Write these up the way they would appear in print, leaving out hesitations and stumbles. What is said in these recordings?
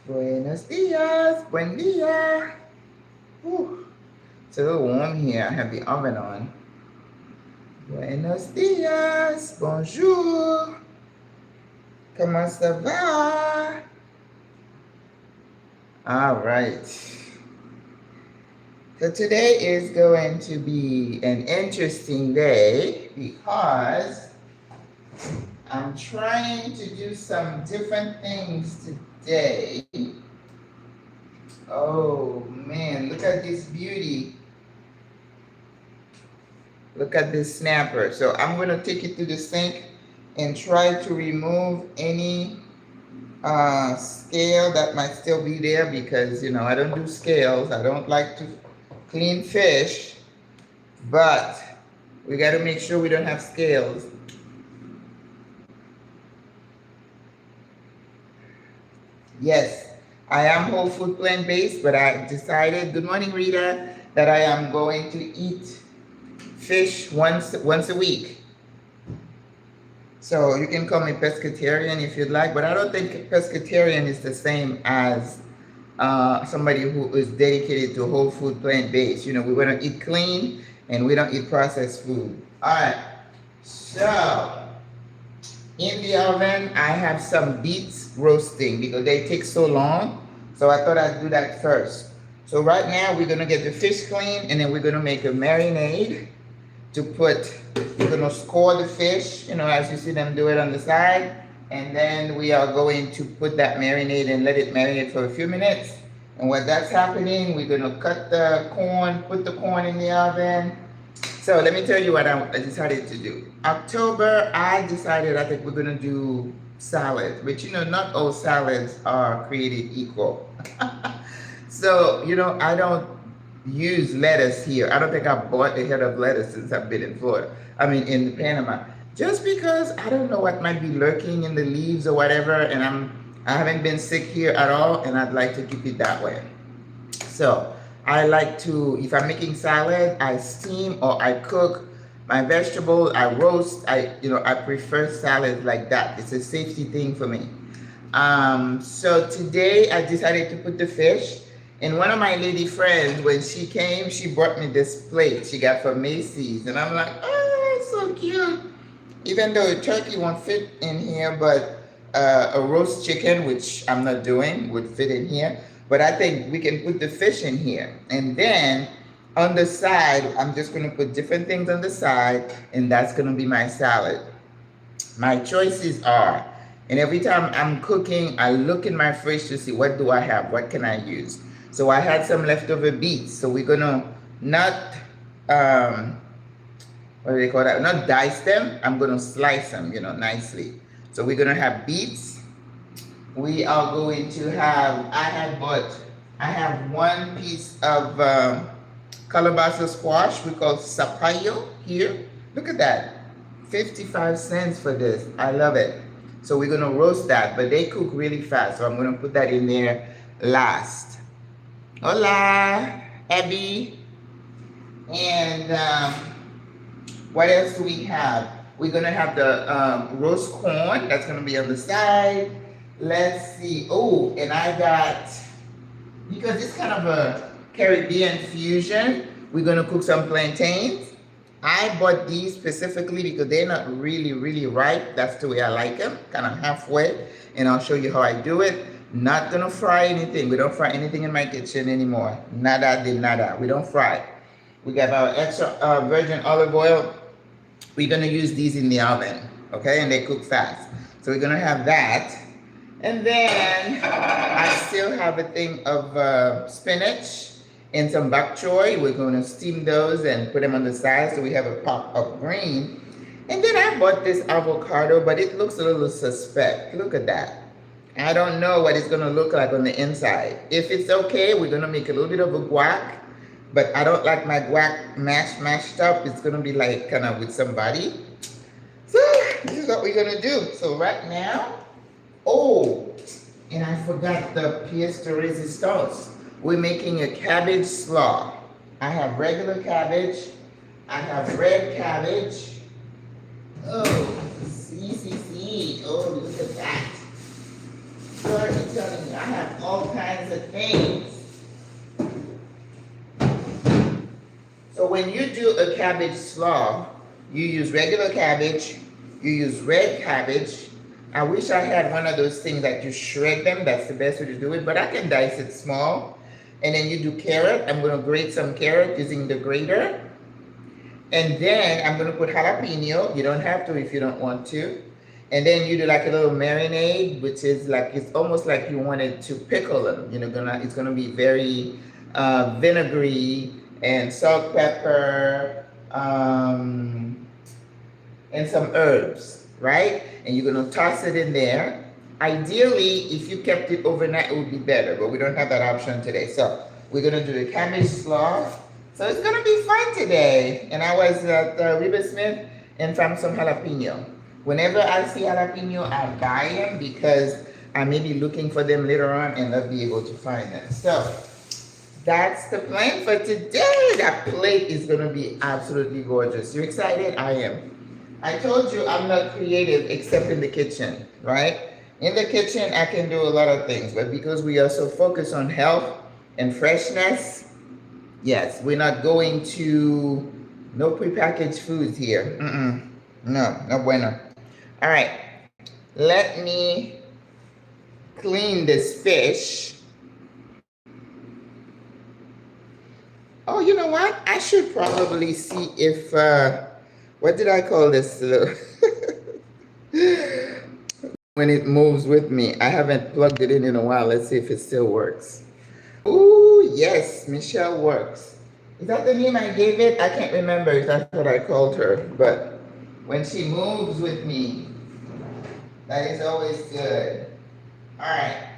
Buenos dias, buen dia. Whew. It's a little warm here. I have the oven on. Buenos dias, bonjour. Comment ça va? All right. So today is going to be an interesting day because I'm trying to do some different things today. Oh man, look at this beauty. Look at this snapper. So I'm going to take it to the sink and try to remove any scale that might still be there because, you know, I don't do scales. I don't like to clean fish, but we got to make sure we don't have scales. Yes, I am whole food plant-based, but I decided, good morning Rita, that I am going to eat fish once a week. So you can call me pescatarian if you'd like, but I don't think pescatarian is the same as somebody who is dedicated to whole food plant-based. You know, we want to eat clean and we don't eat processed food. All right, so in the oven, I have some beets roasting because they take so long. So I thought I'd do that first. So right now we're gonna get the fish clean and then we're gonna make a marinade to put, we're gonna score the fish, you know, as you see them do it on the side. And then we are going to put that marinade and let it marinate for a few minutes. And while that's happening, we're gonna cut the corn, put the corn in the oven. So let me tell you what I decided to do. October, I decided I think we're gonna do salad, but you know, not all salads are created equal. So, you know, I don't use lettuce here. I don't think I bought a head of lettuce since I've been in Florida. I mean, in Panama. Just because I don't know what might be lurking in the leaves or whatever, and I haven't been sick here at all, and I'd like to keep it that way. So I like to, if I'm making salad, I steam or I cook my vegetable, I roast. I prefer salad like that. It's a safety thing for me. So today I decided to put the fish. And one of my lady friends, when she came, she brought me this plate she got from Macy's. And I'm like, oh, it's so cute. Even though a turkey won't fit in here, but a roast chicken, which I'm not doing, would fit in here. But I think we can put the fish in here. And then on the side, I'm just gonna put different things on the side, and that's gonna be my salad. My choices are, and every time I'm cooking, I look in my fridge to see what do I have, what can I use. So I had some leftover beets, so we're gonna not, what do they call that? Not dice them, I'm gonna slice them, you know, nicely. So we're gonna have beets. We are going to have, I have one piece of calabaza squash we call zapallo here. Look at that, 55 cents for this, I love it. So we're gonna roast that, but they cook really fast, so I'm gonna put that in there last. Hola, Abby. And what else do we have? We're gonna have the roast corn, that's gonna be on the side. Let's see, oh, and I got, because it's kind of a Caribbean fusion, we're gonna cook some plantains. I bought these specifically because they're not really, really ripe. That's the way I like them, kind of halfway. And I'll show you how I do it. Not gonna fry anything. We don't fry anything in my kitchen anymore. Nada de nada. We don't fry. We got our extra virgin olive oil. We're gonna use these in the oven, okay? And they cook fast. So we're gonna have that. And then I still have a thing of spinach and some bok choy. We're gonna steam those and put them on the side so we have a pop of green. And then I bought this avocado, but it looks a little suspect. Look at that. I don't know what it's gonna look like on the inside. If it's okay, we're gonna make a little bit of a guac, but I don't like my guac mashed up. It's gonna be like kind of with somebody. So this is what we're gonna do. So right now, oh, and I forgot the pièce de résistance. We're making a cabbage slaw. I have regular cabbage. I have red cabbage. Oh, see. Oh, look at that. have all kinds of things. So when you do a cabbage slaw, you use regular cabbage, you use red cabbage. I wish I had one of those things that you shred them. That's the best way to do it, but I can dice it small. And then you do carrot. I'm going to grate some carrot using the grater. And then I'm going to put jalapeno. You don't have to if you don't want to. And then you do like a little marinade, which is like, it's almost like you wanted to pickle them. You know, it's going to be very vinegary, and salt, pepper, and some herbs, right? And you're going to toss it in there. Ideally, if you kept it overnight, it would be better, but we don't have that option today. So we're going to do the cabbage slaw. So it's going to be fun today. And I was at Riversmith and found some jalapeno. Whenever I see jalapeno, I buy them because I may be looking for them later on and not be able to find them. So that's the plan for today. That plate is going to be absolutely gorgeous. You excited? I am. I told you I'm not creative except in the kitchen, right? In the kitchen, I can do a lot of things, but because we are so focused on health and freshness, yes, we're not going to, no prepackaged foods here. No, no bueno. All right, let me clean this fish. Oh, you know what? I should probably see if, what did I call this? When it moves with me. I haven't plugged it in a while. Let's see if it still works. Ooh, yes, Michelle works. Is that the name I gave it? I can't remember if that's what I called her. But when she moves with me, that is always good. All right.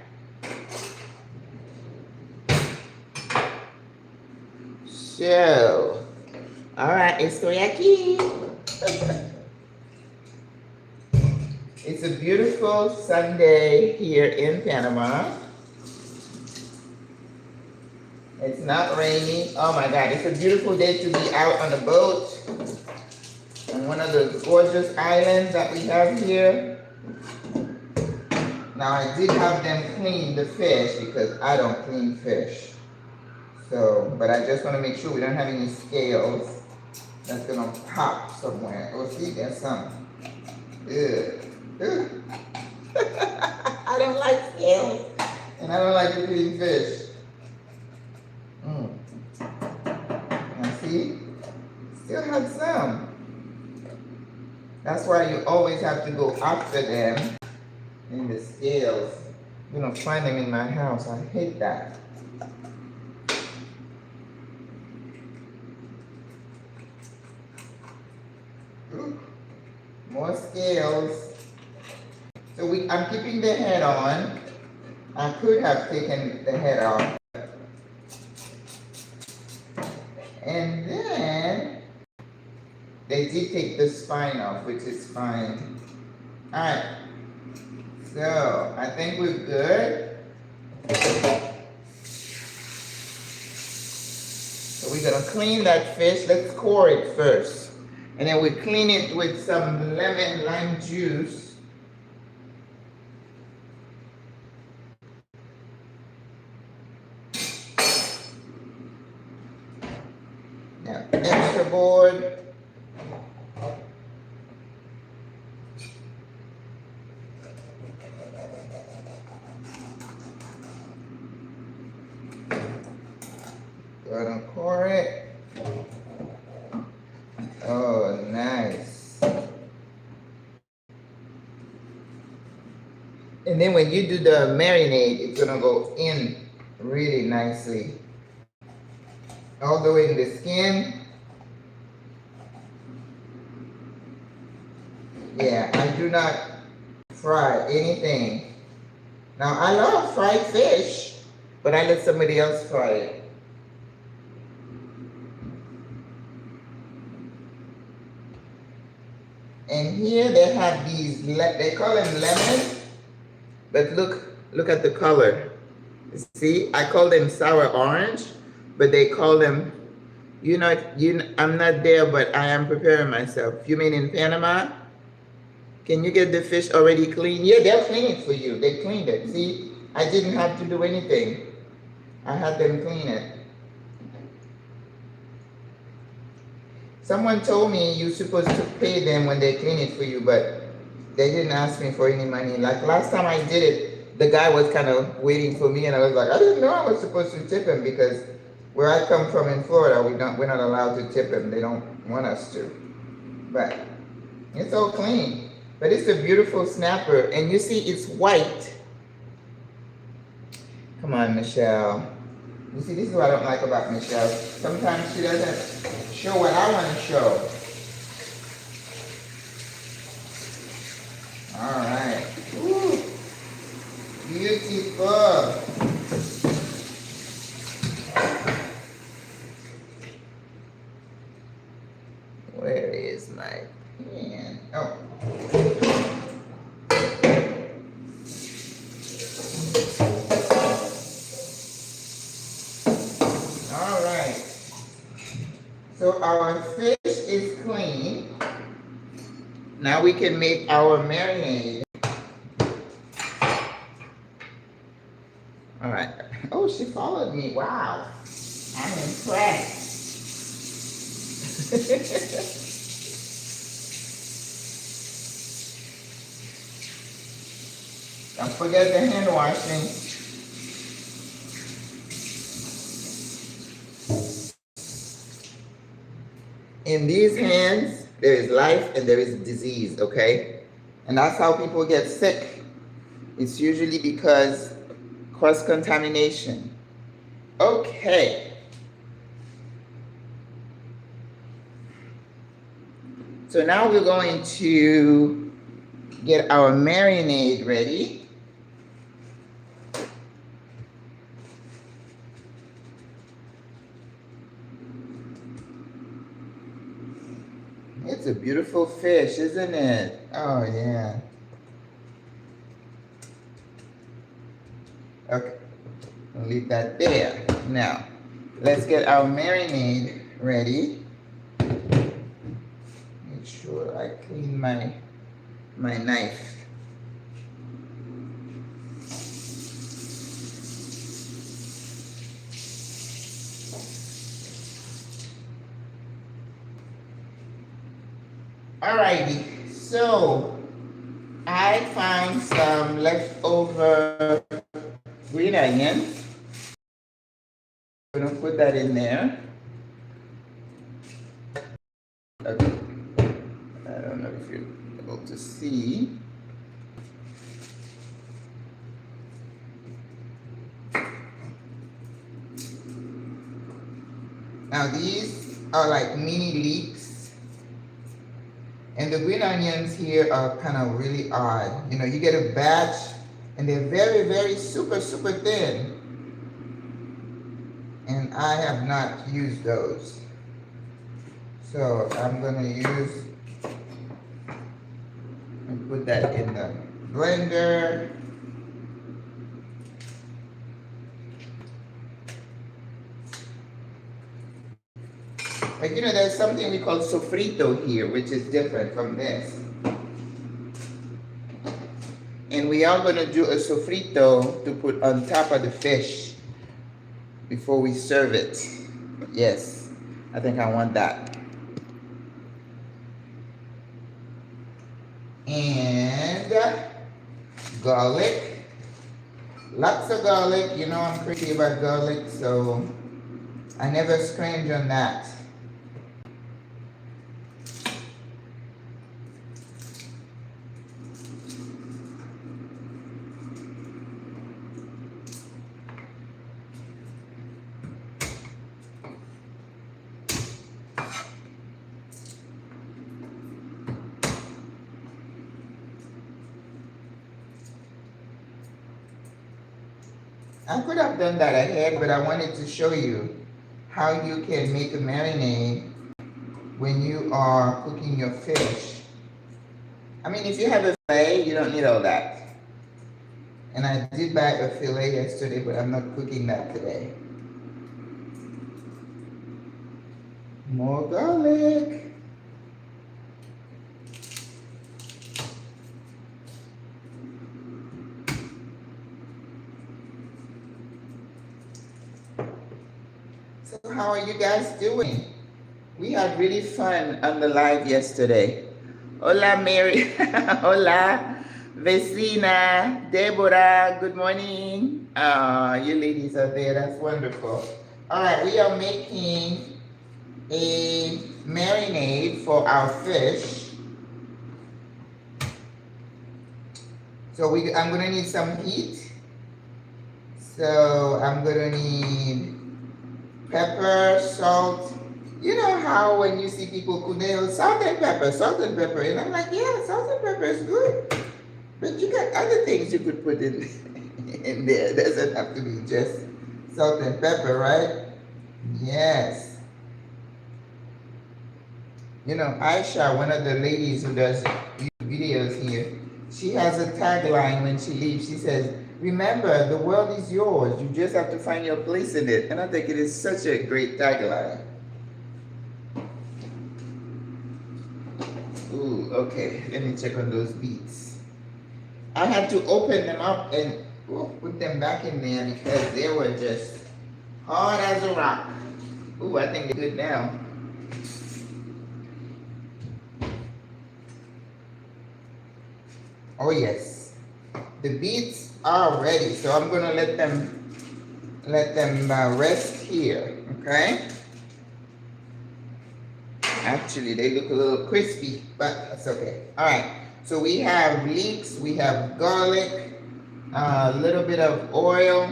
So, all right, estoy aquí. It's a beautiful Sunday here in Panama. It's not rainy. Oh my God, it's a beautiful day to be out on a boat on one of the gorgeous islands that we have here. Now I did have them clean the fish because I don't clean fish. So, but I just want to make sure we don't have any scales that's gonna pop somewhere. Oh, see, there's some. Ugh. I don't like scales, and I don't like eating fish. Now see, still have some. That's why you always have to go after them in the scales. You don't find them in my house. I hate that. Ooh, more scales. So I'm keeping the head on. I could have taken the head off. And then they did take the spine off, which is fine. All right. So I think we're good. So we're gonna clean that fish. Let's core it first. And then we clean it with some lemon lime juice. Now, extra board. Gonna core it. Oh, nice. And then when you do the marinade, it's gonna go in really nicely. All the way to the skin. Yeah, I do not fry anything. Now, I love fried fish, but I let somebody else fry it. And here they have these, they call them lemons, but look at the color. See, I call them sour orange, but they call them, I'm not there, but I am preparing myself. You mean in Panama? Can you get the fish already clean? Yeah, they'll clean it for you. They cleaned it. See, I didn't have to do anything. I had them clean it. Someone told me you're supposed to pay them when they clean it for you, but they didn't ask me for any money. Like last time I did it, the guy was kind of waiting for me, and I was like, I didn't know I was supposed to tip him, because where I come from in Florida, we're not allowed to tip him. They don't want us to. But it's all clean. But it's a beautiful snapper, and you see it's white. Come on, Michelle. You see, this is what I don't like about Michelle. Sometimes she doesn't show what I want to show. All right. Ooh, beautiful. Where is my pen? Oh. All right. So our fish is clean. Now we can make our marinade. All right. Oh, she followed me. Wow. I'm impressed. Don't forget the hand washing. In these hands, there is life and there is disease, okay? And that's how people get sick. It's usually because cross-contamination. Okay. So now we're going to get our marinade ready. It's a beautiful fish, isn't it? Oh, yeah. Okay, I'll leave that there. Now, let's get our marinade ready. Make sure I clean my knife. Alrighty, so I found some leftover green onions. I'm gonna put that in there. Okay. I don't know if you're able to see. Now these are like mini leeks. And the green onions here are kind of really odd. You know, you get a batch and they're very, very super, super thin. And I have not used those. So I'm gonna use and put that in the blender. Like, you know, there's something we call sofrito here, which is different from this. And we are going to do a sofrito to put on top of the fish before we serve it. Yes, I think I want that. And garlic. Lots of garlic. You know I'm crazy about garlic, so I never scringe on that. I could have done that ahead, but I wanted to show you how you can make a marinade when you are cooking your fish. I mean, if you have a fillet, you don't need all that. And I did buy a fillet yesterday, but I'm not cooking that today. More garlic. How are you guys doing? We had really fun on the live yesterday. Hola, Mary. Hola, Vecina, Deborah. Good morning. You ladies are there. That's wonderful. All right, we are making a marinade for our fish. So I'm gonna need some heat. So I'm gonna need pepper, salt. You know how when you see people cook, they go salt and pepper, and I'm like, yeah, salt and pepper is good, but you got other things you could put in in there. It doesn't have to be just salt and pepper, right? Yes. You know, Aisha, one of the ladies who does videos here, she has a tagline when she leaves. She says, remember, the world is yours. You just have to find your place in it. And I think it is such a great tagline. Ooh, okay. Let me check on those beets. I had to open them up and put them back in there because they were just hard as a rock. Ooh, I think they're good now. Oh yes, the beets are ready, so I'm gonna let them rest here. Okay. Actually, they look a little crispy, but that's okay. All right. So we have leeks, we have garlic, a little bit of oil,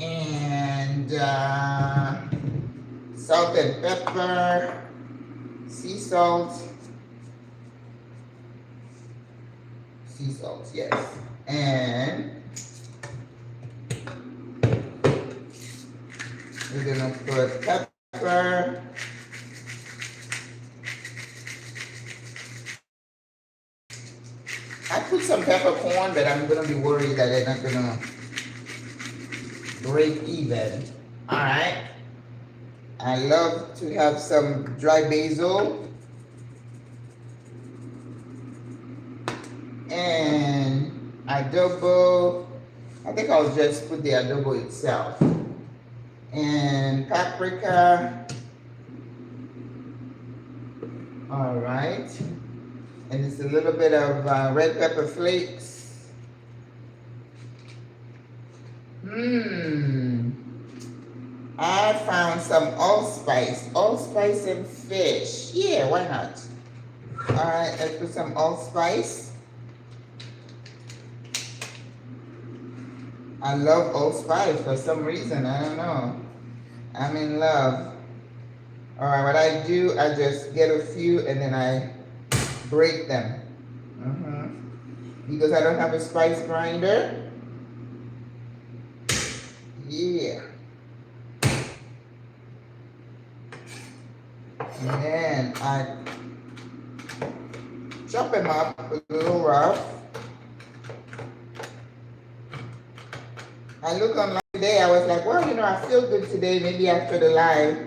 and salt and pepper. Sea salt, yes, and we're gonna put pepper, I put some peppercorn, but I'm gonna be worried that they're not gonna break even. All right. I love to have some dry basil and adobo. I think I'll just put the adobo itself and paprika. All right, and it's a little bit of red pepper flakes. I found some allspice and fish. Yeah, why not? All right, let's put some allspice. I love allspice for some reason, I don't know. I'm in love. All right, what I do, I just get a few and then I break them. Because I don't have a spice grinder. Yeah. And then I chop them up a little rough. I look online today, I was like, well, you know, I feel good today. Maybe after the live,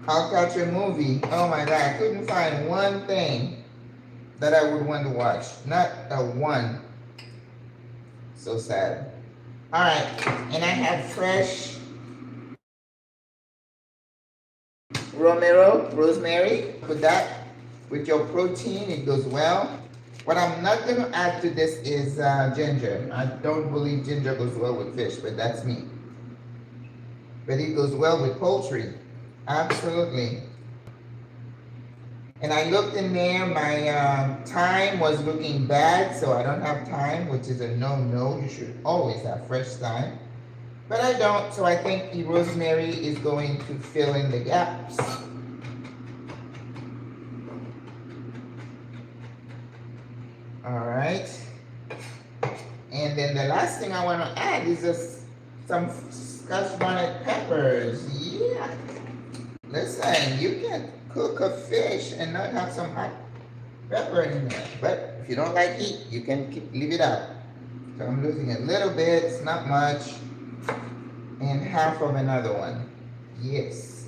I'll catch a movie. Oh my God, I couldn't find one thing that I would want to watch. Not a one. So sad. All right, and I have fresh rosemary. Put that with your protein, it goes well. What I'm not going to add to this is ginger. I don't believe ginger goes well with fish, but that's me. But it goes well with poultry. Absolutely. And I looked in there, my thyme was looking bad, so I don't have thyme, which is a no-no. You should always have fresh thyme. But I don't, so I think the rosemary is going to fill in the gaps. All right. And then the last thing I want to add is just some scotch bonnet peppers. Yeah. Listen, you can cook a fish and not have some hot pepper in there. But if you don't like heat, you can leave it out. So I'm losing a little bit, it's not much. And half of another one. Yes.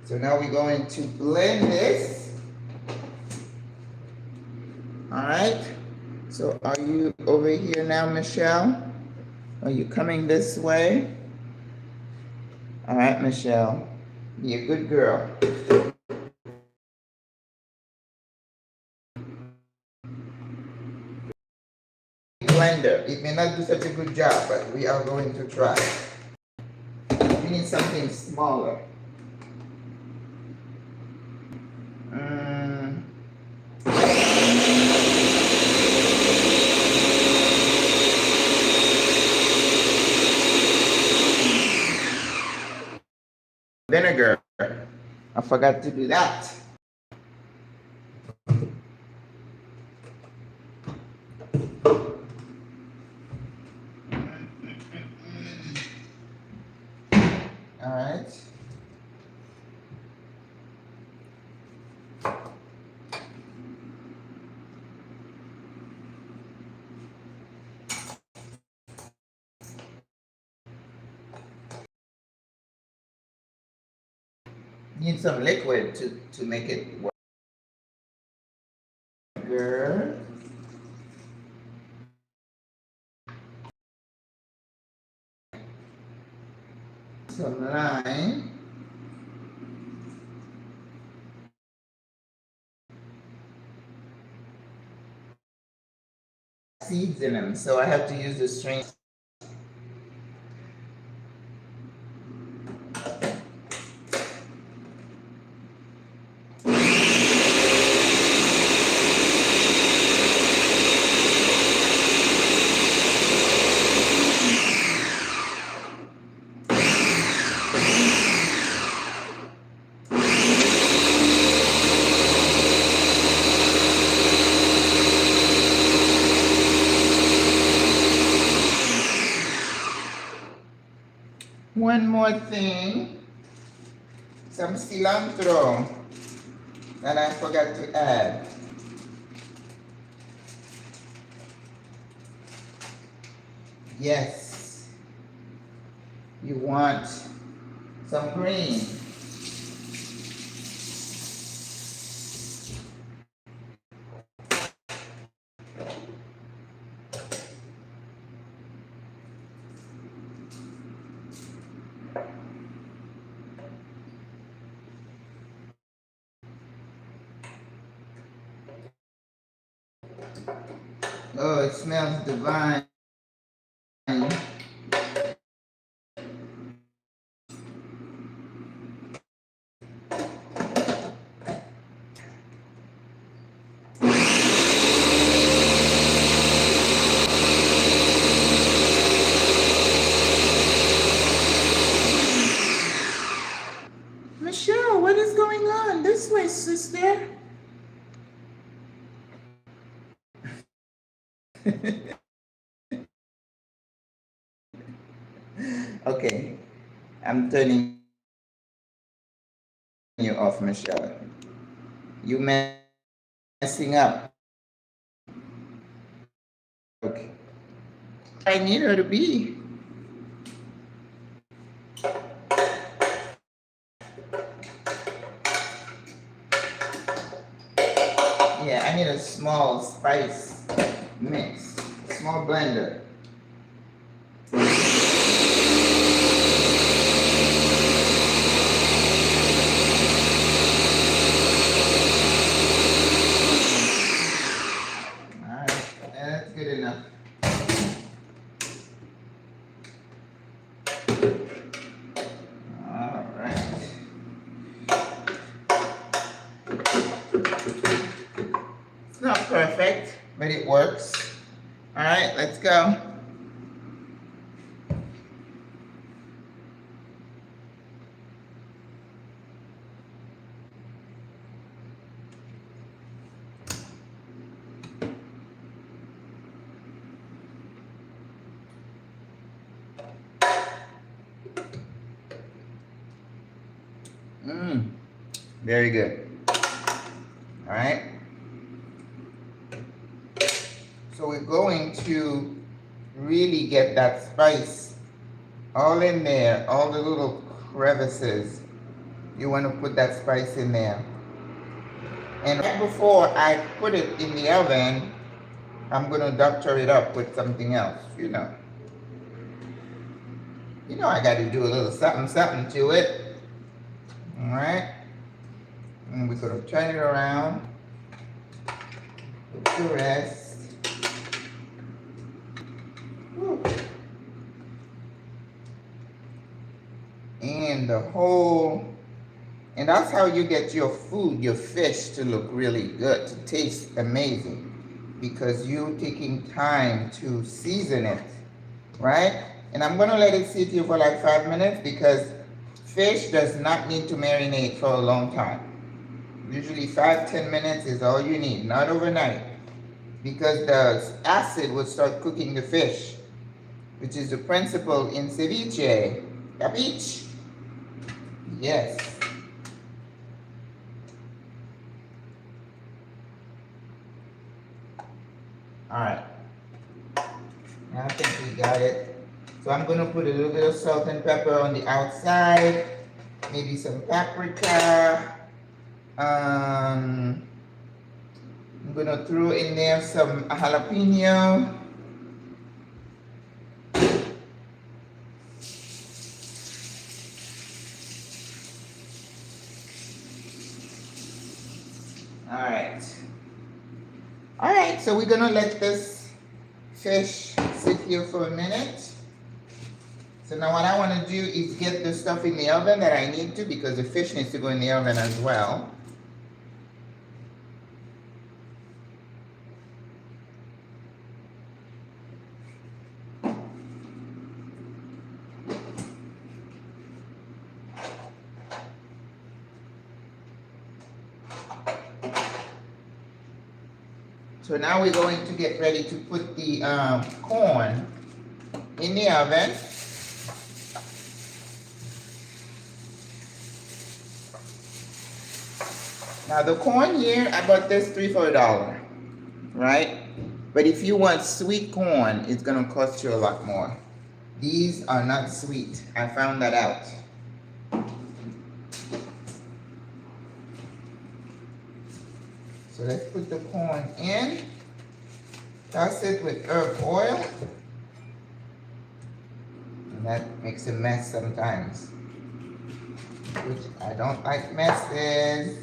So now we're going to blend this. All right. So are you over here now, Michelle? Are you coming this way? All right, Michelle. Be a good girl. Blender. It may not do such a good job, but we are going to try. We need something smaller. Vinegar. I forgot to do that. All right. Need some liquid to make it work. Some lime. Seeds in them, so I have to use the string. One more thing, some cilantro that I forgot to add. Yes, you want some green. Oh, it smells divine. Michelle, what is going on? This way, sister. Okay, I'm turning you off, Michelle. You messing up. Okay. I need her to be. Yeah, I need a small spice mix, small blender. Not perfect, but it works. All right, let's go. Very good. All right. So we're going to really get that spice all in there, all the little crevices. You want to put that spice in there. And right before I put it in the oven, I'm going to doctor it up with something else, you know. You know I got to do a little something, something to it. All right. And we're going to turn it around. Put the rest. Whew. And the whole, and that's how you get your food, your fish to look really good, to taste amazing. Because you're taking time to season it, right? And I'm gonna let it sit here for like 5 minutes because fish does not need to marinate for a long time. Usually 5-10 minutes is all you need, not overnight. Because the acid will start cooking the fish, which is the principle in ceviche. Capiche? Yes. All right. I think we got it. So I'm gonna put a little bit of salt and pepper on the outside, maybe some paprika. I'm gonna throw in there some jalapeno. All right, so we're gonna let this fish sit here for a minute. So now what I wanna do is get the stuff in the oven that I need to, because the fish needs to go in the oven as well. So now we're going to get ready to put the corn in the oven. Now the corn here, I bought this $3 for $1, right? But if you want sweet corn, it's gonna cost you a lot more. These are not sweet, I found that out. So let's put the corn in, toss it with herb oil, and that makes a mess sometimes, which I don't like messes.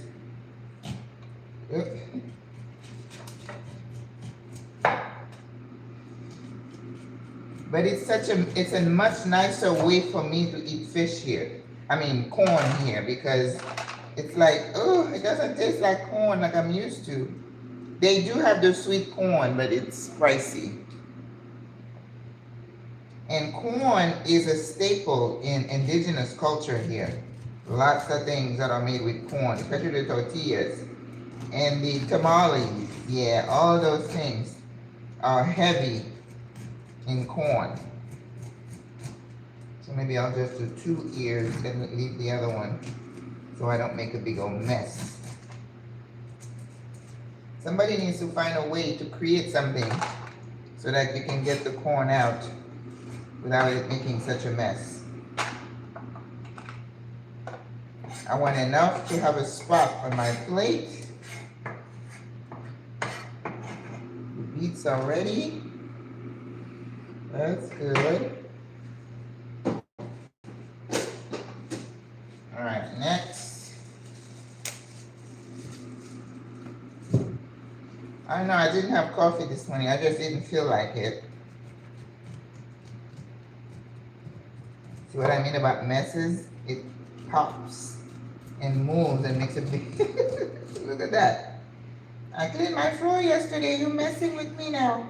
But it's a much nicer way for me to eat fish here. I mean corn here, because it's like, oh, it doesn't taste like corn like I'm used to. They do have the sweet corn, but it's pricey. And corn is a staple in indigenous culture here. Lots of things that are made with corn, especially the tortillas. And the tamales, yeah, all those things are heavy in corn. So maybe I'll just do 2 ears and leave the other one, so I don't make a big old mess. Somebody needs to find a way to create something so that you can get the corn out without it making such a mess. I want enough to have a spot on my plate. The beets are ready. That's good. All right, next. I know I didn't have coffee this morning. I just didn't feel like it. See what I mean about messes? It pops and moves and makes a big... Look at that. I cleaned my floor yesterday. You're messing with me now.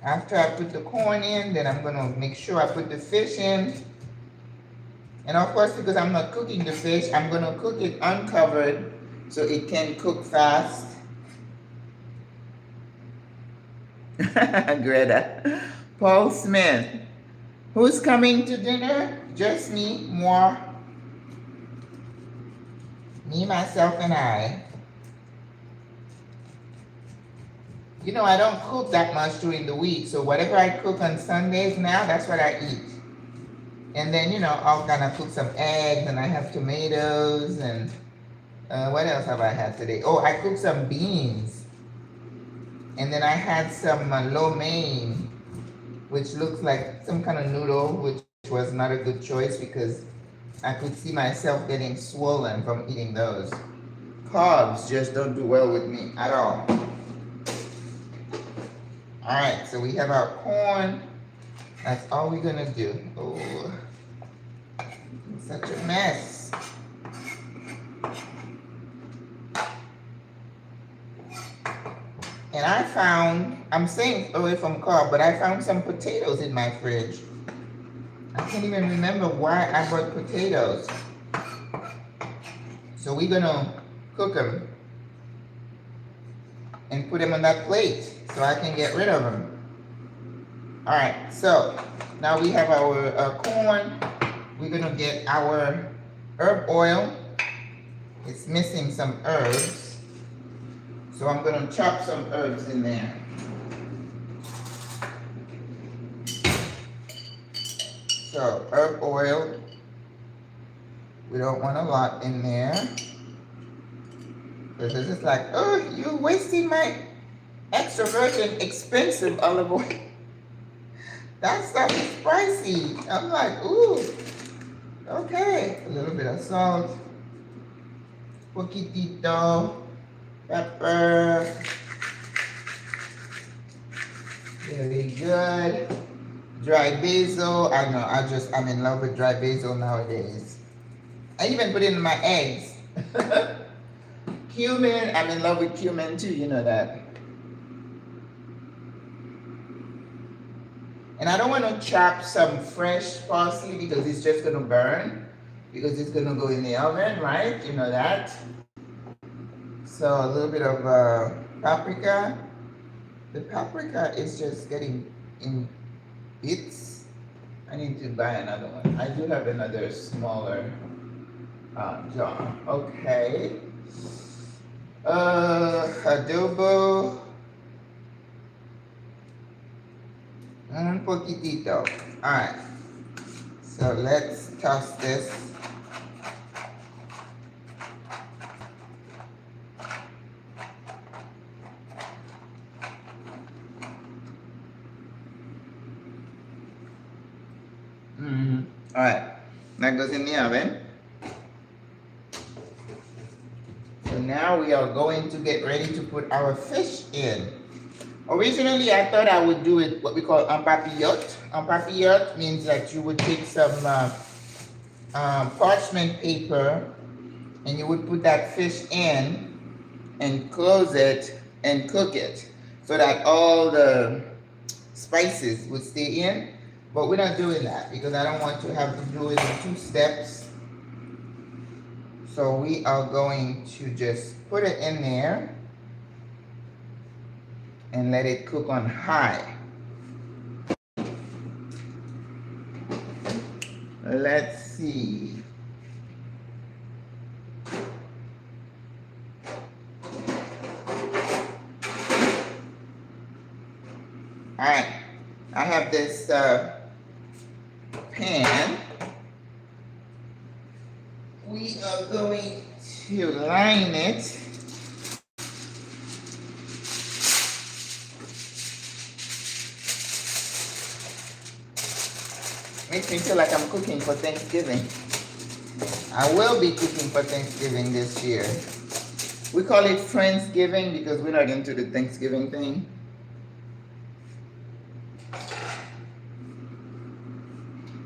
After I put the corn in, then I'm gonna make sure I put the fish in. And of course, because I'm not cooking the fish, I'm gonna cook it uncovered so it can cook fast. Greta. Paul Smith. Who's coming to dinner? Just me, moi. Me, myself, and I. You know, I don't cook that much during the week, so whatever I cook on Sundays now, that's what I eat. And then, you know, I'll kind of cook some eggs, and I have tomatoes, and what else have I had today? Oh, I cooked some beans. And then I had some lo mein, which looks like some kind of noodle, which was not a good choice because I could see myself getting swollen from eating those. Carbs just don't do well with me at all. All right, so we have our corn. That's all we're gonna do. Oh, it's such a mess. And I found, I'm staying away from carb, but I found some potatoes in my fridge. I can't even remember why I bought potatoes. So we're gonna cook them and put them on that plate so I can get rid of them. All right, so now we have our corn. We're gonna get our herb oil. It's missing some herbs. So I'm gonna chop some herbs in there. So herb oil. We don't want a lot in there. Because it's like, oh, you're wasting my extra virgin expensive olive oil. That stuff is spicy. I'm like, ooh, okay. A little bit of salt, poquitito, pepper. Very good. Dry basil. I know, I'm in love with dry basil nowadays. I even put it in my eggs. Cumin, I'm in love with cumin too, you know that. And I don't want to chop some fresh parsley because it's just going to burn, because it's going to go in the oven, right? You know that. So a little bit of paprika. The paprika is just getting in bits. I need to buy another one. I do have another smaller jar. Okay. Adobo. Un poquitito. All right. So let's toss this. All right. That goes in the oven. So now we are going to get ready to put our fish in. Originally, I thought I would do it what we call en papillote. En papillote means that you would take some parchment paper and you would put that fish in and close it and cook it so that all the spices would stay in. But we're not doing that because I don't want to have to do it in 2 steps. So we are going to just put it in there and let it cook on high. Let's see. All right, I have this pan. We are going to line it . Makes me feel like I'm cooking for Thanksgiving. I will be cooking for Thanksgiving this year. We call it Friendsgiving because we're not into the Thanksgiving thing.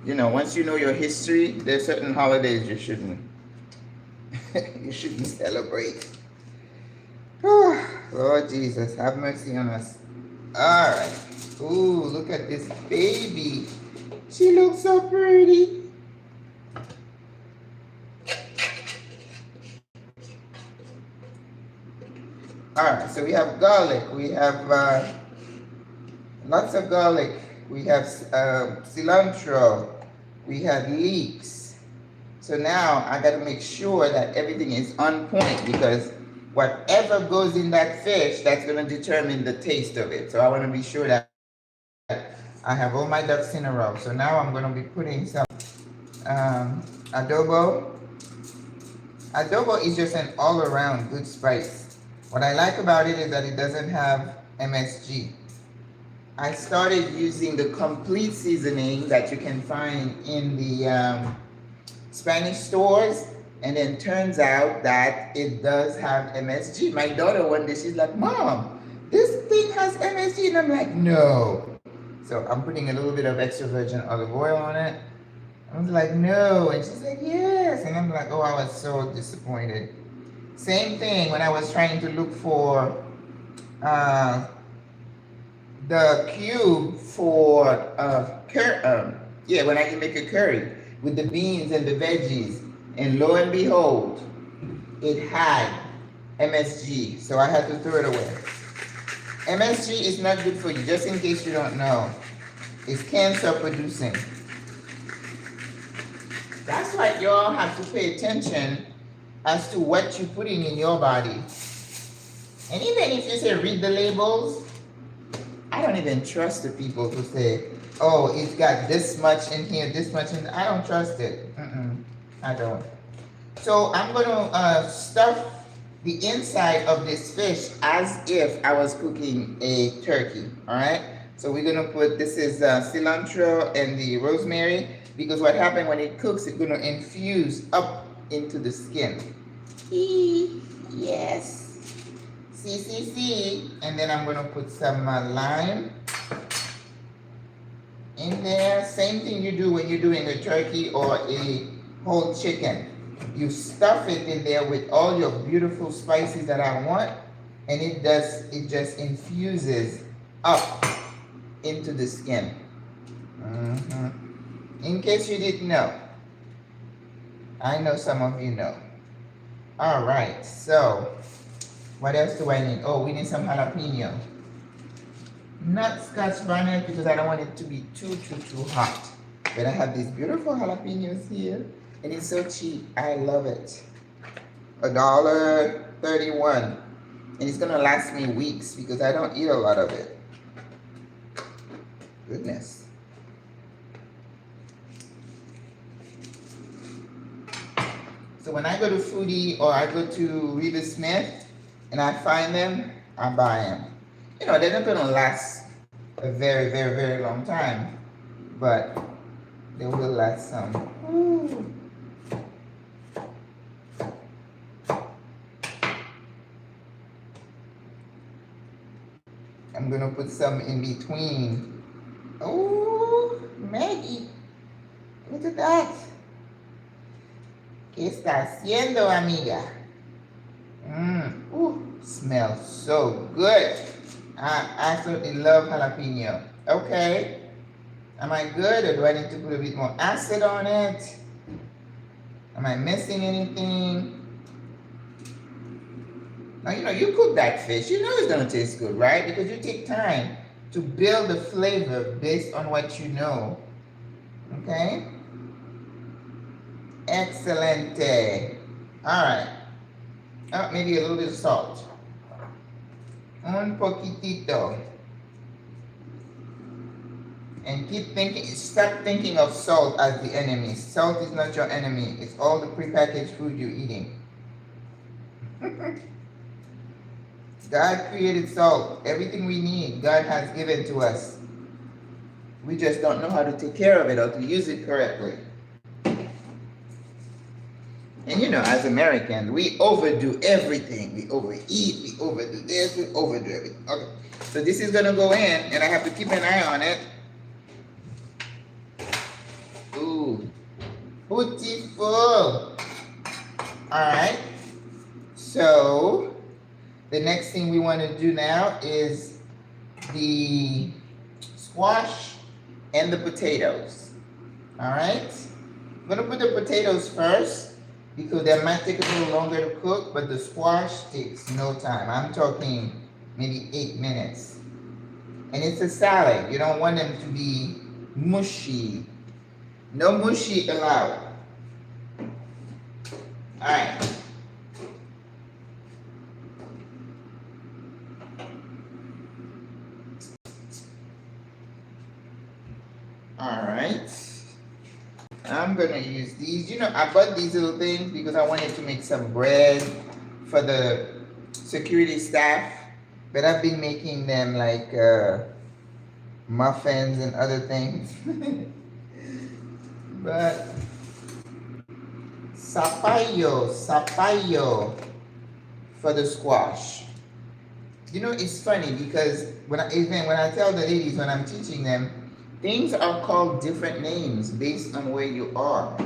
You know, once you know your history, there's certain holidays you shouldn't celebrate. Oh, Lord Jesus, have mercy on us. All right. Ooh, look at this baby. She looks so pretty. All right, so we have garlic. We have lots of garlic. We have cilantro. We have leeks. So now I got to make sure that everything is on point because whatever goes in that fish, that's going to determine the taste of it. So I want to be sure that I have all my ducks in a row. So now I'm going to be putting some adobo. Adobo is just an all-around good spice. What I like about it is that it doesn't have MSG. I started using the complete seasoning that you can find in the Spanish stores, and then turns out that it does have MSG. My daughter one day, she's like, Mom, this thing has MSG, and I'm like, no. So I'm putting a little bit of extra virgin olive oil on it. I was like, no, and she's like, yes, and I'm like, oh, I was so disappointed. Same thing when I was trying to look for the cube for when I can make a curry with the beans and the veggies, and lo and behold, it had MSG, so I had to throw it away. MSG is not good for you, just in case you don't know. It's cancer producing. That's why you all have to pay attention as to what you're putting in your body. And even if you say read the labels, I don't even trust the people who say, oh, it's got this much in here, this much in there. I don't trust it. I don't. So I'm going to stuff the inside of this fish as if I was cooking a turkey, all right? So we're going to put, this is cilantro and the rosemary, because what happened when it cooks, it's going to infuse up into the skin. Yes. See. And then I'm going to put some lime in there. Same thing you do when you're doing a turkey or a whole chicken. You stuff it in there with all your beautiful spices that I want, and it just infuses up into the skin. In case you didn't know. I know some of you know. All right, so what else do I need? Oh, we need some jalapeno. Not Scotch bonnet because I don't want it to be too hot. But I have these beautiful jalapenos here, and it's so cheap. I love it. $1.31. And it's gonna last me weeks because I don't eat a lot of it. Goodness. So when I go to Foodie or I go to Reba Smith and I find them, I buy them. You know, they're not gonna last a very, very, very long time, but they will last some. Ooh. I'm gonna put some in between. Oh, Maggie, look at that. ¿Qué está haciendo, amiga? Smells so good. I absolutely love jalapeno. Okay. Am I good, or do I need to put a bit more acid on it? Am I missing anything? Now, you know, you cook that fish, you know it's going to taste good, right? Because you take time to build the flavor based on what you know. Okay? Excelente. All right. Oh, maybe a little bit of salt. Un poquitito. And keep thinking, stop thinking of salt as the enemy. Salt is not your enemy. It's all the prepackaged food you're eating. God created salt. Everything we need, God has given to us. We just don't know how to take care of it or to use it correctly. And you know, as Americans, we overdo everything. We overeat, we overdo this, we overdo everything. Okay, so this is gonna go in, and I have to keep an eye on it. Ooh, beautiful. All right, so the next thing we want to do now is the squash and the potatoes. All right, I'm gonna put the potatoes first, because they might take a little longer to cook, but the squash takes no time. I'm talking maybe 8 minutes. And it's a salad. You don't want them to be mushy. No mushy allowed. All right. All right. I'm gonna use these. You know, I bought these little things because I wanted to make some bread for the security staff. But I've been making them like muffins and other things. But sapallo for the squash. You know, it's funny because when I tell the ladies when I'm teaching them, things are called different names based on where you are.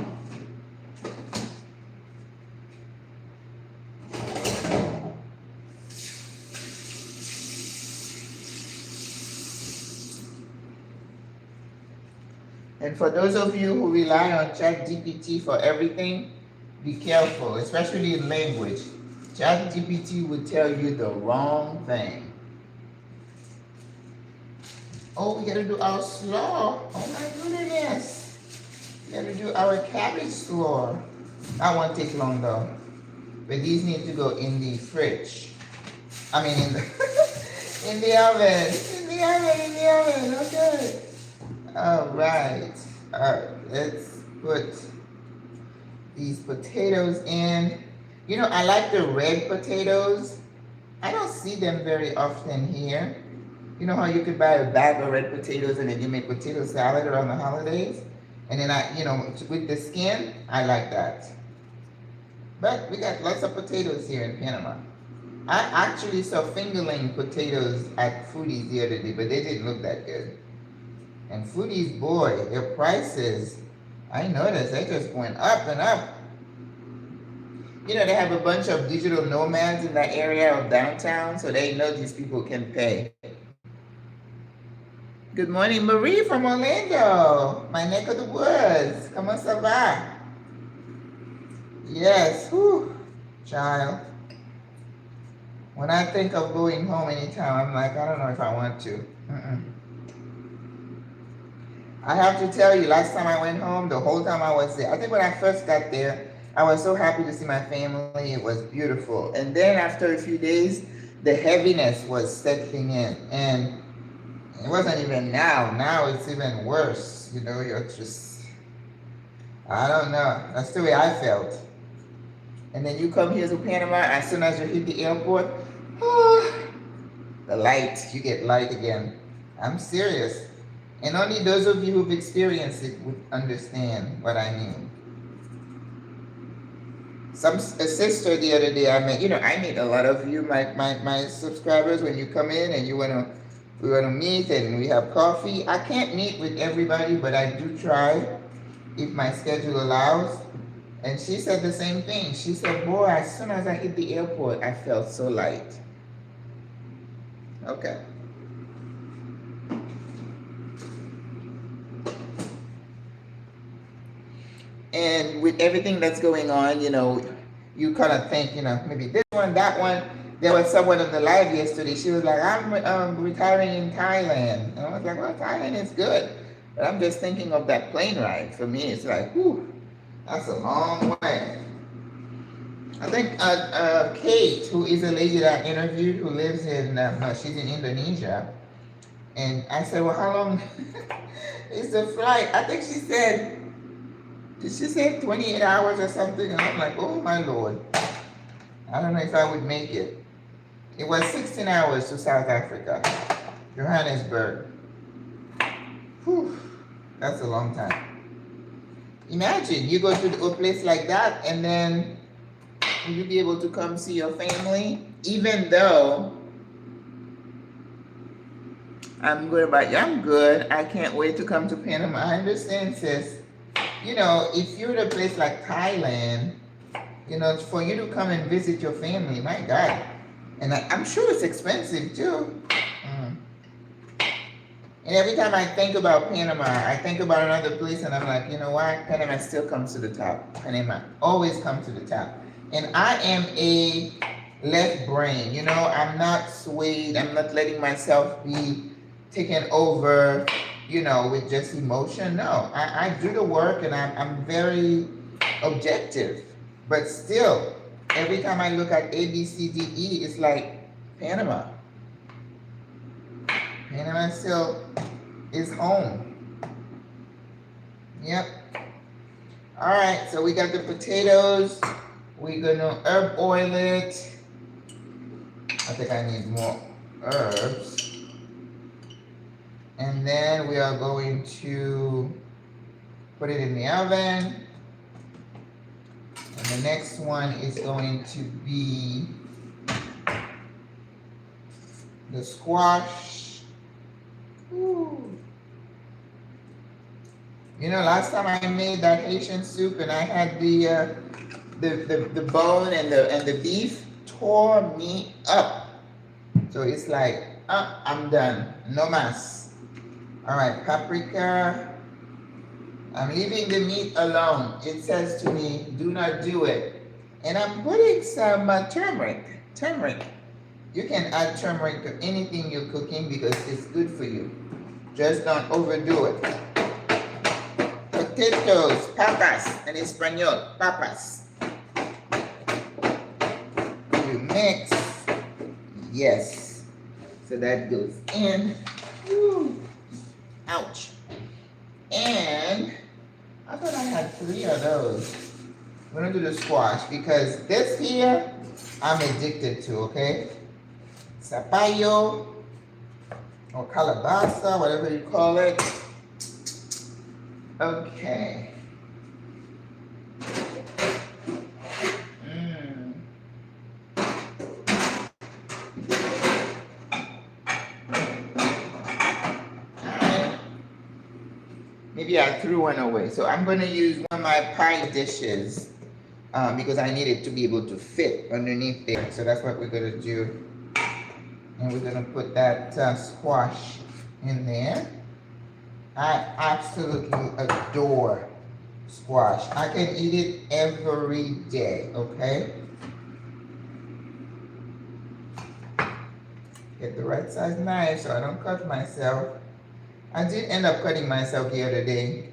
And for those of you who rely on ChatGPT for everything, be careful, especially in language. ChatGPT will tell you the wrong thing. Oh, we gotta do our slaw. Oh my goodness. We gotta do our cabbage slaw. That won't take long though. But these need to go in the fridge. I mean in the in the oven. In the oven. Okay. All right. Let's put these potatoes in. You know, I like the red potatoes. I don't see them very often here. You know how you could buy a bag of red potatoes and then you make potato salad around the holidays? And then with the skin, I like that. But we got lots of potatoes here in Panama. I actually saw fingerling potatoes at Foodies the other day, but they didn't look that good. And Foodies, boy, their prices, I noticed, they just went up and up. You know, they have a bunch of digital nomads in that area of downtown, so they know these people can pay. Good morning, Marie from Orlando, my neck of the woods. Comment ça va? Yes, whew, child. When I think of going home anytime, I'm like, I don't know if I want to. I have to tell you, last time I went home, the whole time I was there, I think when I first got there, I was so happy to see my family. It was beautiful. And then after a few days, the heaviness was settling in. And it wasn't even now. Now it's even worse. You know, you're just, I don't know. That's the way I felt. And then you come here to Panama, as soon as you hit the airport, the light, you get light again. I'm serious. And only those of you who've experienced it would understand what I mean. A sister the other day I met, I meet a lot of you, my subscribers, when you come in and we want to meet and we have coffee. I can't meet with everybody, but I do try if my schedule allows. And she said the same thing. She said, boy, as soon as I hit the airport, I felt so light. Okay. And with everything that's going on, you kind of think, maybe this one, that one. There was someone on the live yesterday. She was like, I'm retiring in Thailand. And I was like, well, Thailand is good. But I'm just thinking of that plane ride. For me, it's like, whew, that's a long way. I think Kate, who is a lady that I interviewed, who lives in, she's in Indonesia. And I said, well, how long is the flight? I think she said, did she say 28 hours or something? And I'm like, oh my Lord. I don't know if I would make it. It was 16 hours to South Africa, Johannesburg. Whew, that's a long time. Imagine you go to a place like that and then will you be able to come see your family? Even though I'm good. I can't wait to come to Panama. I understand, sis. If you're in a place like Thailand, for you to come and visit your family, my God. And I'm sure it's expensive too. And every time I think about Panama, I think about another place and I'm like, you know what? Panama still comes to the top. Panama always comes to the top. And I am a left brain, I'm not swayed. I'm not letting myself be taken over, with just emotion. No, I do the work and I'm very objective. But still, every time I look at A, B, C, D, E, it's like Panama. Panama still is home. Yep. All right, so we got the potatoes. We're gonna herb oil it. I think I need more. herbs. And then we are going to put it in the oven. And the next one is going to be the squash. Ooh. You know, last time I made that Haitian soup and I had the bone and the beef, tore me up. So it's like, I'm done. No mas. All right, paprika. I'm leaving the meat alone. It says to me, do not do it. And I'm putting some turmeric. Turmeric. You can add turmeric to anything you're cooking because it's good for you. Just don't overdo it. Potatoes, papas, in Espanol, papas. You mix. Yes. So that goes in. Woo. Ouch. And I thought I had 3 of those. We're gonna do the squash because this here I'm addicted to, okay? Zapallo or calabasa, whatever you call it. Okay. Maybe I threw one away. So I'm going to use one of my pie dishes because I need it to be able to fit underneath there. So that's what we're going to do. And we're going to put that squash in there. I absolutely adore squash. I can eat it every day, okay? Get the right size knife so I don't cut myself. I did end up cutting myself the other day,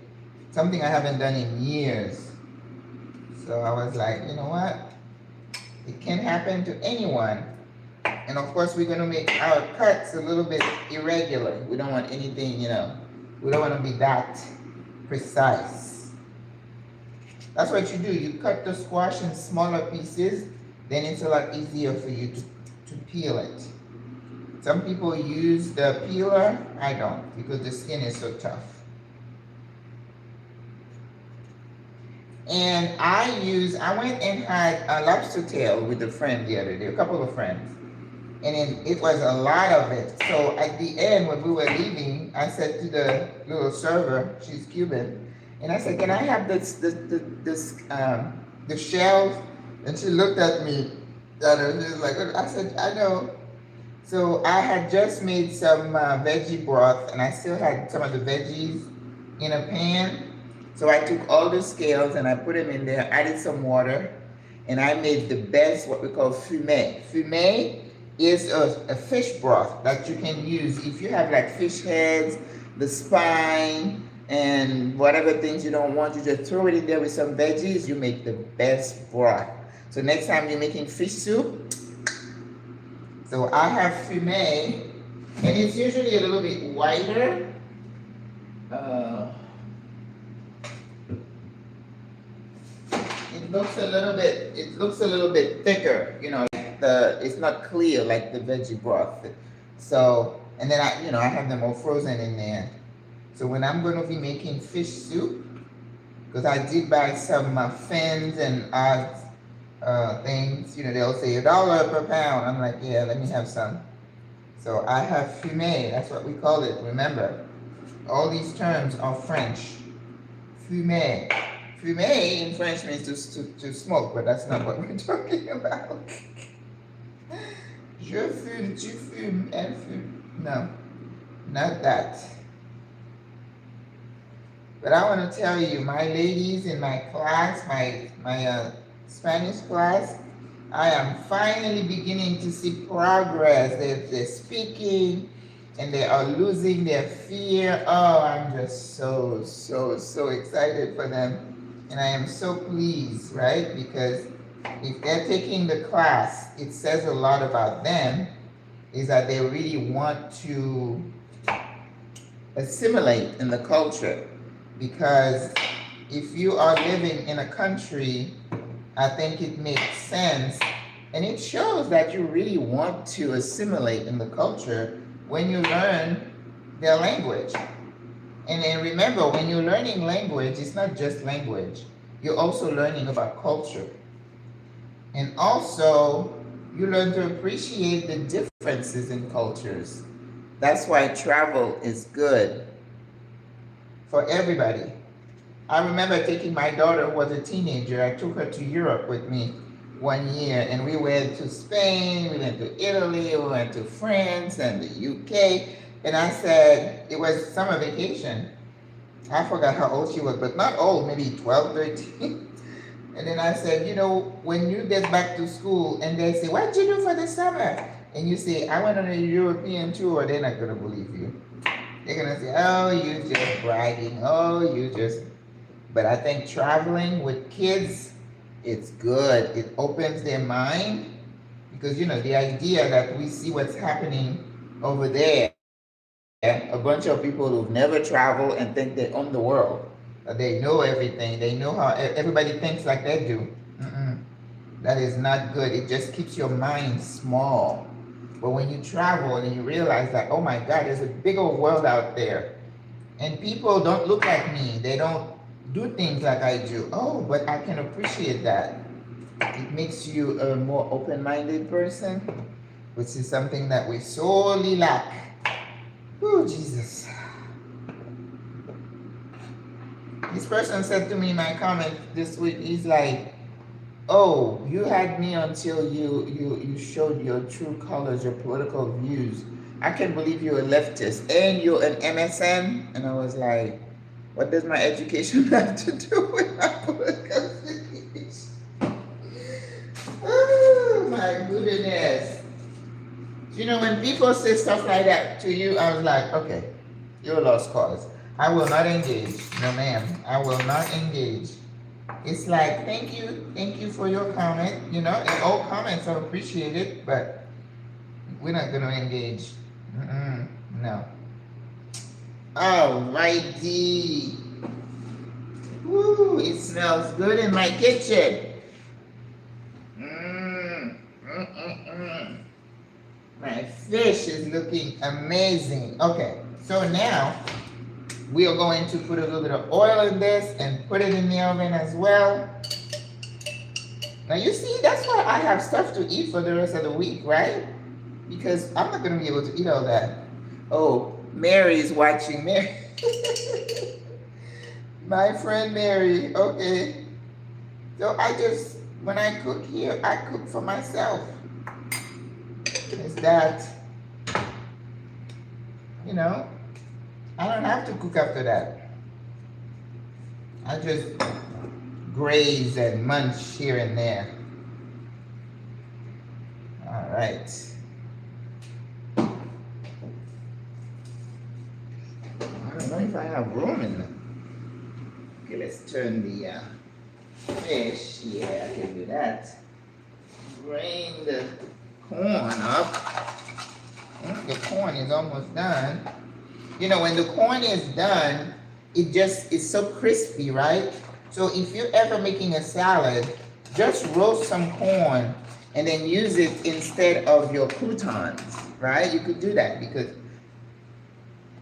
something I haven't done in years. So I was like, you know what? It can happen to anyone. And of course, we're going to make our cuts a little bit irregular. We don't want anything, you know, we don't want to be that precise. That's what you do. You cut the squash in smaller pieces, then it's a lot easier for you to peel it. Some people use the peeler. I don't, because the skin is so tough. And I went and had a lobster tail with a friend the other day, a couple of friends. And then it was a lot of it. So at the end, when we were leaving, I said to the little server, she's Cuban, and I said, can I have the shells? And she looked at me, and she was like, I said, I know. So I had just made some veggie broth, and I still had some of the veggies in a pan. So I took all the scales and I put them in there, added some water, and I made the best, what we call fumé. Fumé is a fish broth that you can use if you have like fish heads, the spine, and whatever things you don't want. You just throw it in there with some veggies, you make the best broth. So next time you're making fish soup, so I have fumé, and it's usually a little bit whiter. It looks a little bit thicker, you know, like it's not clear like the veggie broth. So, and then I have them all frozen in there. So when I'm going to be making fish soup, because I did buy some fins and odds things, you know, they'll say $1 per pound. I'm like, yeah, let me have some. So I have fumé, that's what we call it, remember. All these terms are French. Fumé. Fumé in French means to smoke, but that's not what we're talking about. Je fume, tu fumes, elle fume. No, not that. But I want to tell you, my ladies in my class, my Spanish class, I am finally beginning to see progress. They're speaking and they are losing their fear. Oh, I'm just so excited for them. And I am so pleased, right? Because if they're taking the class, it says a lot about them, is that they really want to assimilate in the culture. Because if you are living in a country, I think it makes sense And it shows that you really want to assimilate in the culture when you learn their language. And then remember, when you're learning language, it's not just language. You're also learning about culture. And also, you learn to appreciate the differences in cultures. That's why travel is good for everybody. I remember taking my daughter, who was a teenager, I took her to Europe with me one year, and we went to Spain, we went to Italy, we went to France and the UK. And I said, it was summer vacation. I forgot how old she was, but not old, maybe 12, 13. And then I said, you know, when you get back to school and they say, what did you do for the summer? And you say, I went on a European tour, they're not going to believe you. They're going to say, oh, you just bragging. Oh, you just. But I think traveling with kids, it's good. It opens their mind because, you know, the idea that we see what's happening over there, a bunch of people who've never traveled and think they own the world. They know everything. They know how everybody thinks like they do. That is not good. It just keeps your mind small. But when you travel and you realize that, oh my God, there's a big old world out there. And people don't look like me. They don't do things like I do. Oh, but I can appreciate that. It makes you a more open-minded person, which is something that we sorely lack. Oh, Jesus. This person said to me in my comment this week, he's like, oh, you had me until you showed your true colors, your political views. I can't believe you're a leftist and you're an MSN. And I was like, what does my education have to do with my political views? Oh, my goodness. You know, when people say stuff like that to you, I was like, okay, you're a lost cause. I will not engage. No, ma'am. I will not engage. It's like, thank you for your comment. You know, and all comments are appreciated, but we're not going to engage. No. Alrighty. Woo, it smells good in my kitchen. My fish is looking amazing. Okay, so now we are going to put a little bit of oil in this and put it in the oven as well. Now you see, that's why I have stuff to eat for the rest of the week, right? Because I'm not going to be able to eat all that. Oh, Mary is watching. Mary. My friend Mary, okay. So when I cook here, I cook for myself. Is that, you know, I don't have to cook after that. I just graze and munch here and there. All right. I don't know if I have room in them. Okay, let's turn the fish. Yeah, I can do that. Drain the corn up. The corn is almost done. You know, when the corn is done, it's so crispy, right? So if you're ever making a salad, just roast some corn and then use it instead of your croutons, right? You could do that because,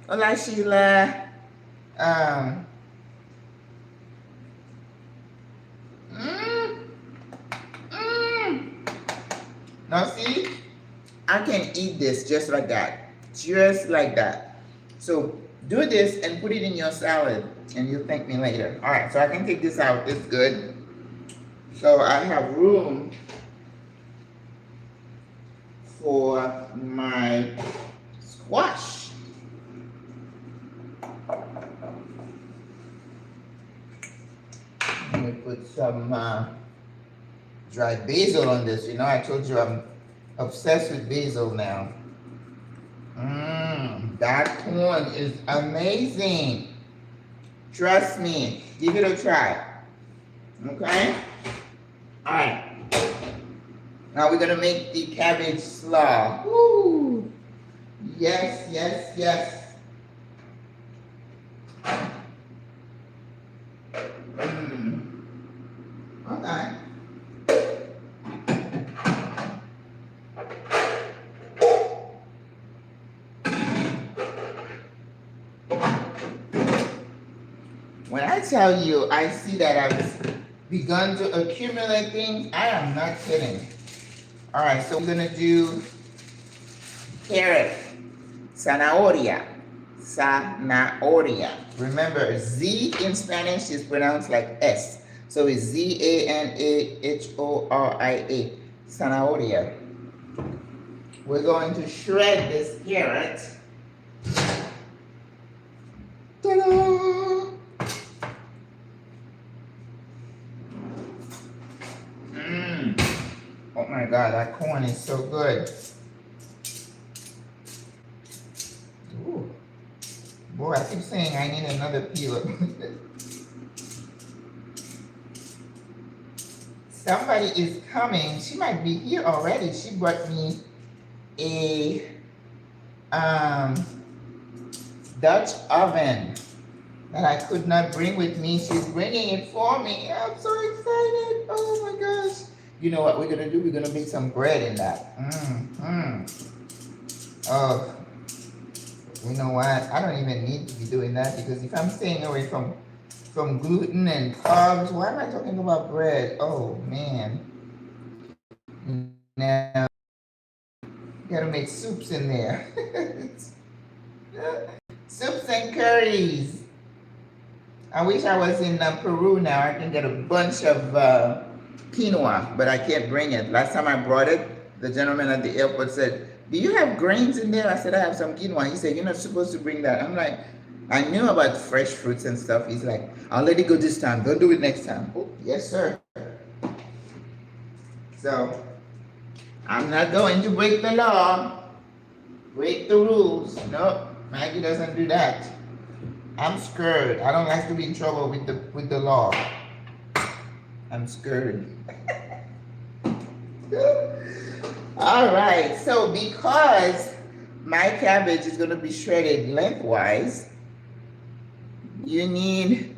hola Sheila. Now see, I can eat this just like that. Just like that. So do this and put it in your salad and you'll thank me later. All right, so I can take this out. It's good. So I have room for my squash. Let me put some dry basil on this. You know, I told you I'm obsessed with basil now. That corn is amazing. Trust me. Give it a try. Okay? All right. Now we're going to make the cabbage slaw. Woo! Yes, yes, yes. Okay. When I tell you, I see that I've begun to accumulate things, I am not kidding. All right, so we're gonna do carrot, zanahoria, zanahoria. Remember, Z in Spanish is pronounced like S. So it's Z-A-N-A-H-O-R-I-A, zanahoria. We're going to shred this carrot. Ta-da! Oh my God, that corn is so good. Ooh. Boy, I keep saying I need another peeler. Somebody is coming. She might be here already. She brought me a Dutch oven that I could not bring with me. She's bringing it for me. I'm so excited. Oh my gosh. You know what we're gonna do? We're gonna make some bread in that. Oh, you know what? I don't even need to be doing that, because if I'm staying away from gluten and carbs, why am I talking about bread? Oh man. Now, gotta make soups in there. Soups and curries. I wish I was in Peru now. I can get a bunch of quinoa, but I can't bring it. Last time I brought it, the gentleman at the airport said, "Do you have grains in there?" I said, "I have some quinoa." He said, "You're not supposed to bring that." I'm like, I knew about fresh fruits and stuff. He's like, "I'll let it go this time. Don't do it next time." Oh, yes, sir. So, I'm not going to break the law, break the rules. Nope, Maggie doesn't do that. I'm scared. I don't like to be in trouble with the law. I'm scared. All right, so because my cabbage is going to be shredded lengthwise, you need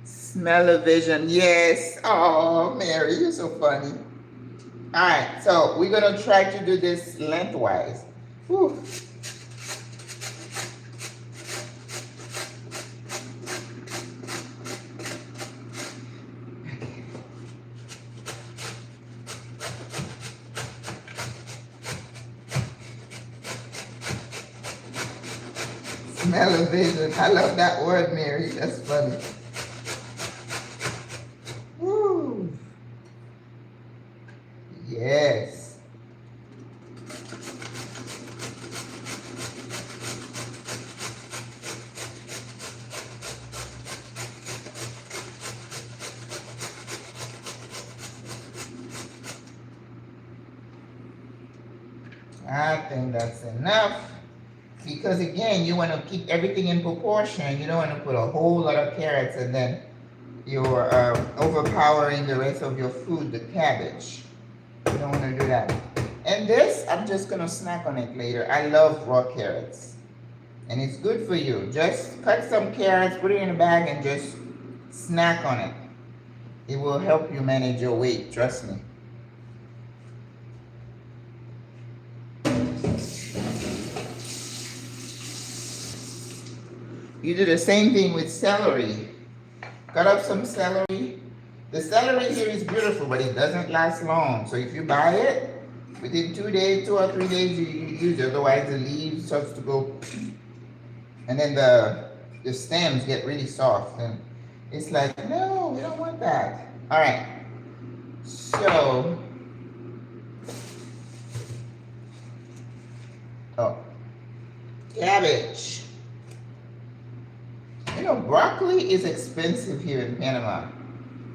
smell-o-vision. Yes. Oh, Mary, you're so funny. All right, so we're going to try to do this lengthwise. Whew. Smell-o-vision. I love that word, Mary. That's funny. Woo. Yes. I think that's enough. Because again, you want to keep everything in proportion. You don't want to put a whole lot of carrots and then you're overpowering the rest of your food, the cabbage. You don't want to do that. And this, I'm just going to snack on it later. I love raw carrots. And it's good for you. Just cut some carrots, put it in a bag, and just snack on it. It will help you manage your weight, trust me. You do the same thing with celery. Cut up some celery. The celery here is beautiful, but it doesn't last long. So if you buy it, within 2 days, 2 or 3 days, you use it. Otherwise, the leaves starts to go, and then the stems get really soft. And it's like, no, we don't want that. All right. So, cabbage. You know, broccoli is expensive here in Panama.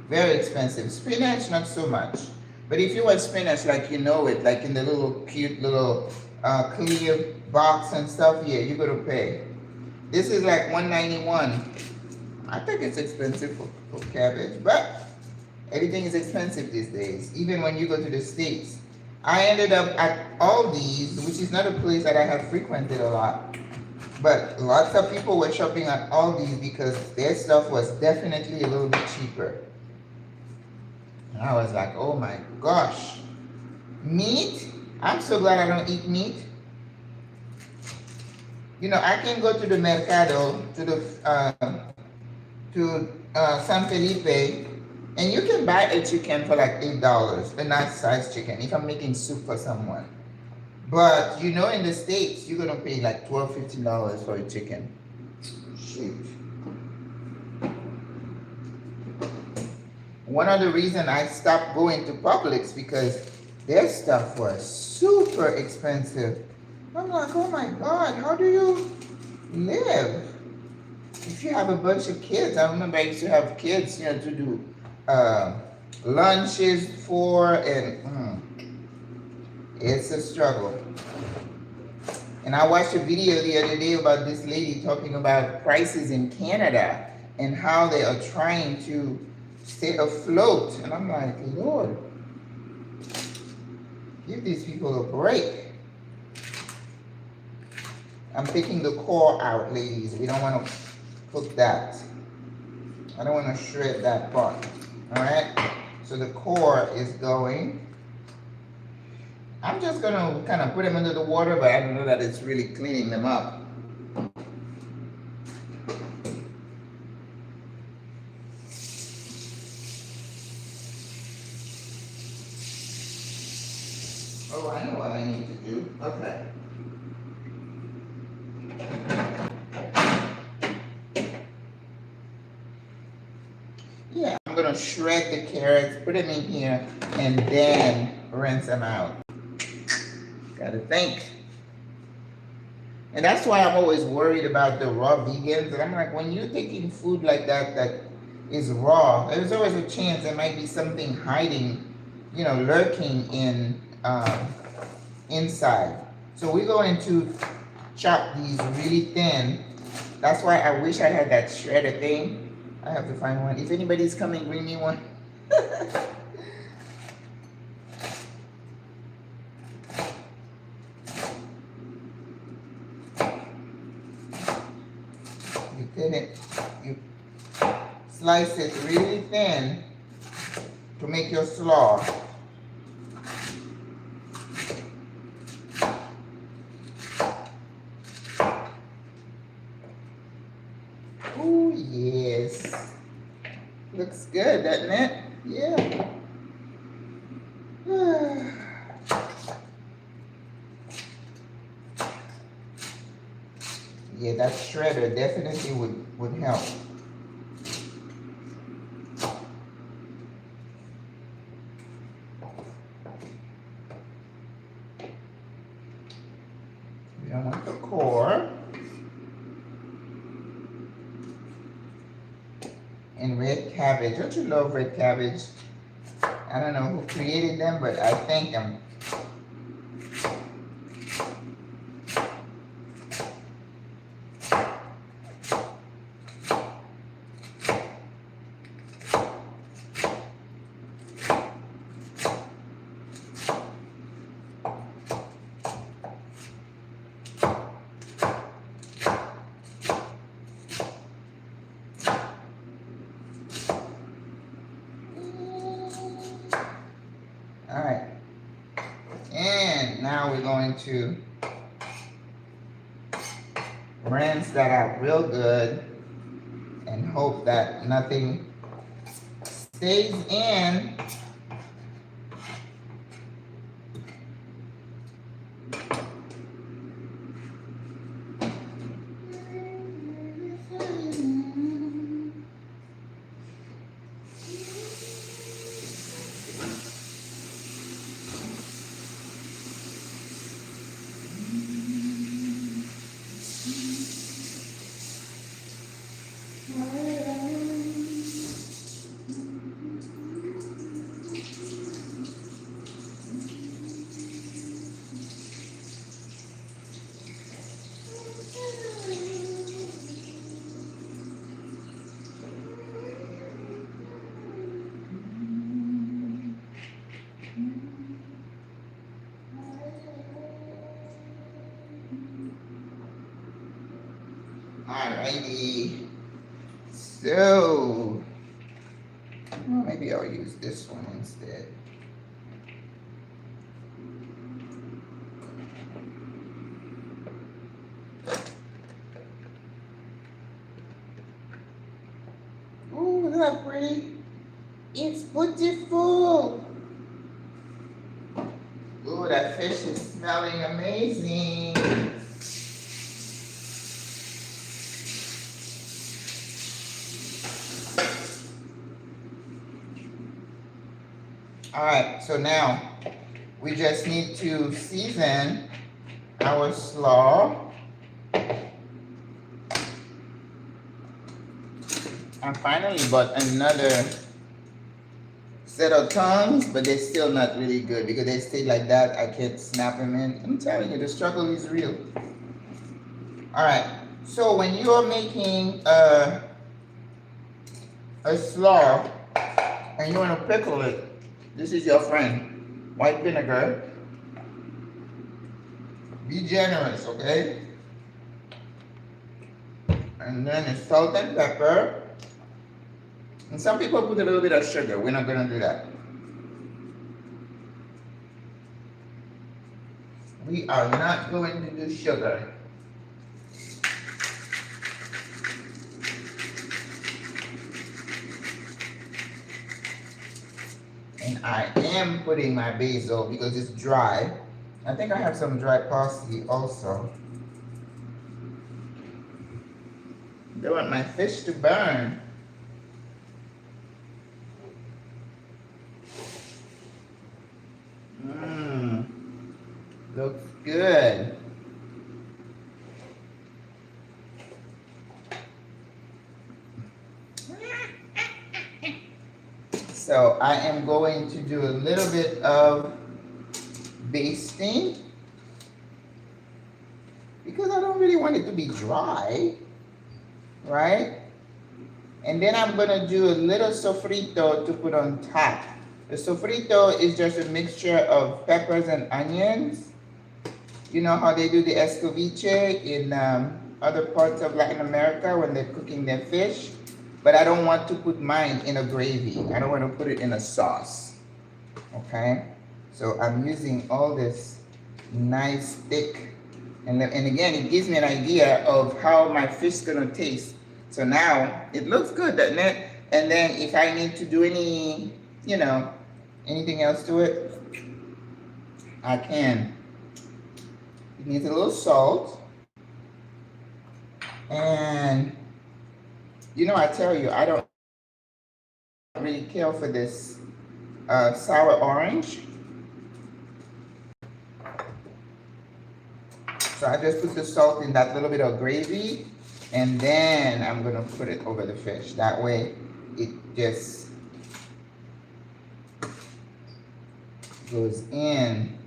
Very expensive. Spinach, not so much. But if you want spinach like you know it, like in the little cute little clear box and stuff, yeah, you're going to pay. This is like $1.91. I think it's expensive for cabbage, but everything is expensive these days, even when you go to the States. I ended up at Aldi's, which is not a place that I have frequented a lot. But lots of people were shopping at Aldi's because their stuff was definitely a little bit cheaper. And I was like, oh my gosh. Meat? I'm so glad I don't eat meat. You know, I can go to the mercado, to to San Felipe, and you can buy a chicken for like $8, a nice size chicken, if I'm making soup for someone. But you know, in the States, you're gonna pay like $12, $15 for a chicken. Shoot. One of the reasons I stopped going to Publix because their stuff was super expensive. I'm like, oh my God, how do you live? If you have a bunch of kids, I remember I used to have kids, you know, to do lunches for, and it's a struggle. And I watched a video the other day about this lady talking about prices in Canada and how they are trying to stay afloat. And I'm like, Lord, give these people a break. I'm taking the core out, ladies. We don't want to cook that. I don't want to shred that part. All right? So the core is going. I'm just going to kind of put them under the water, but I don't know that it's really cleaning them up. Oh, I know what I need to do. Okay. Yeah, I'm going to shred the carrots, put them in here, and then rinse them out. Gotta think. And that's why I'm always worried about the raw vegans. And I'm like, when you're taking food like that that is raw, there's always a chance there might be something hiding, you know, lurking in inside. So we're going to chop these really thin. That's why I wish I had that shredder thing. I have to find one. If anybody's coming, bring me one. You slice it really thin to make your slaw. Oh yes, looks good, doesn't it? Yeah. Yeah, that shredder definitely would help. We don't want the core. And red cabbage. Don't you love red cabbage? I don't know who created them, but I thank them. All right, and now we're going to rinse that out real good and hope that nothing stays in. Alrighty, so well, maybe I'll use this one instead. Look how pretty. It's beautiful. Ooh, that fish is smelling amazing. All right, so now we just need to season our slaw. I finally bought another set of tongues, but they're still not really good because they stay like that. I can't snap them in. I'm telling you, the struggle is real. All right, so when you are making a slaw and you want to pickle it, this is your friend, white vinegar. Be generous, okay? And then it's salt and pepper. And some people put a little bit of sugar. We're not going to do that. We are not going to do sugar. And I am putting my basil because it's dry. I think I have some dry parsley also. Don't want my fish to burn. Looks good. So I am going to do a little bit of basting because I don't really want it to be dry, right? And then I'm gonna do a little sofrito to put on top. The sofrito is just a mixture of peppers and onions. You know how they do the escoviche in other parts of Latin America when they're cooking their fish? But I don't want to put mine in a gravy. I don't want to put it in a sauce, okay? So I'm using all this nice thick, and again, it gives me an idea of how my fish is gonna taste. So now it looks good, doesn't it? And then if I need to do any, you know, anything else to it, I can. It needs a little salt. And, you know, I tell you, I don't really care for this sour orange. So I just put the salt in that little bit of gravy, and then I'm gonna put it over the fish. That way it just goes in.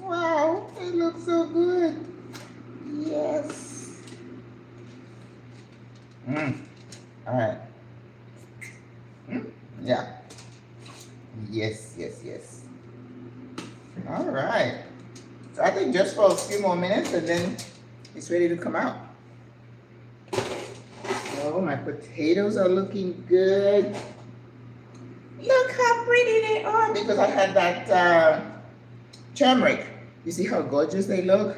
Wow, it looks so good. Yes. All right. Yeah. Yes, yes, yes. All right. So I think just for a few more minutes and then it's ready to come out. Oh, my potatoes are looking good. Look how pretty they are because I had that turmeric. You see how gorgeous they look?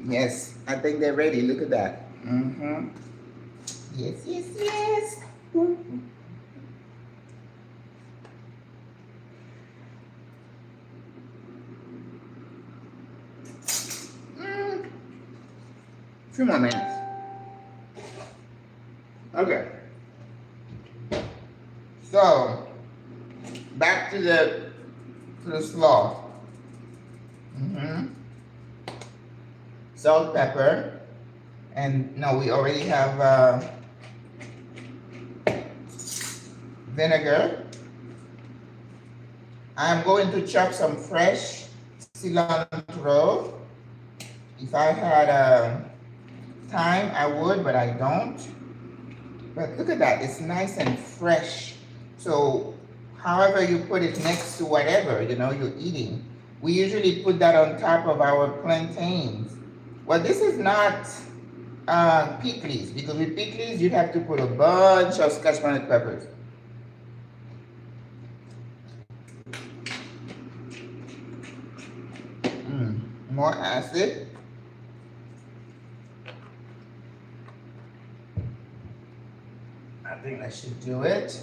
Yes, I think they're ready. Look at that. Yes, yes, yes. Few more minutes. Okay. So back to the slaw. Salt, pepper, and no, we already have vinegar. I'm going to chop some fresh cilantro. If I had time, I would, but I don't. But look at that, it's nice and fresh. So however you put it next to whatever, you know, you're eating. We usually put that on top of our plantains. Well, this is not pickles, because with pickles, you'd have to put a bunch of Scotch bonnet peppers. More acid. think that should do it.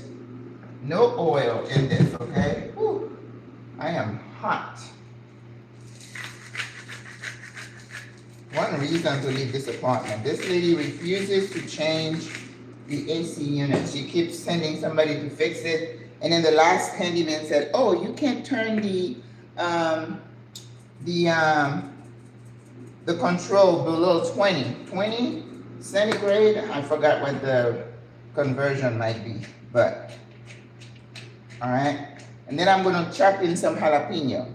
No oil in this, okay? Whew. I am hot. One reason to leave this apartment. This lady refuses to change the AC unit. She keeps sending somebody to fix it. And then the last handyman said, oh, you can't turn the control below 20. 20 centigrade? I forgot what the conversion might be, but all right. And then I'm gonna chop in some jalapeno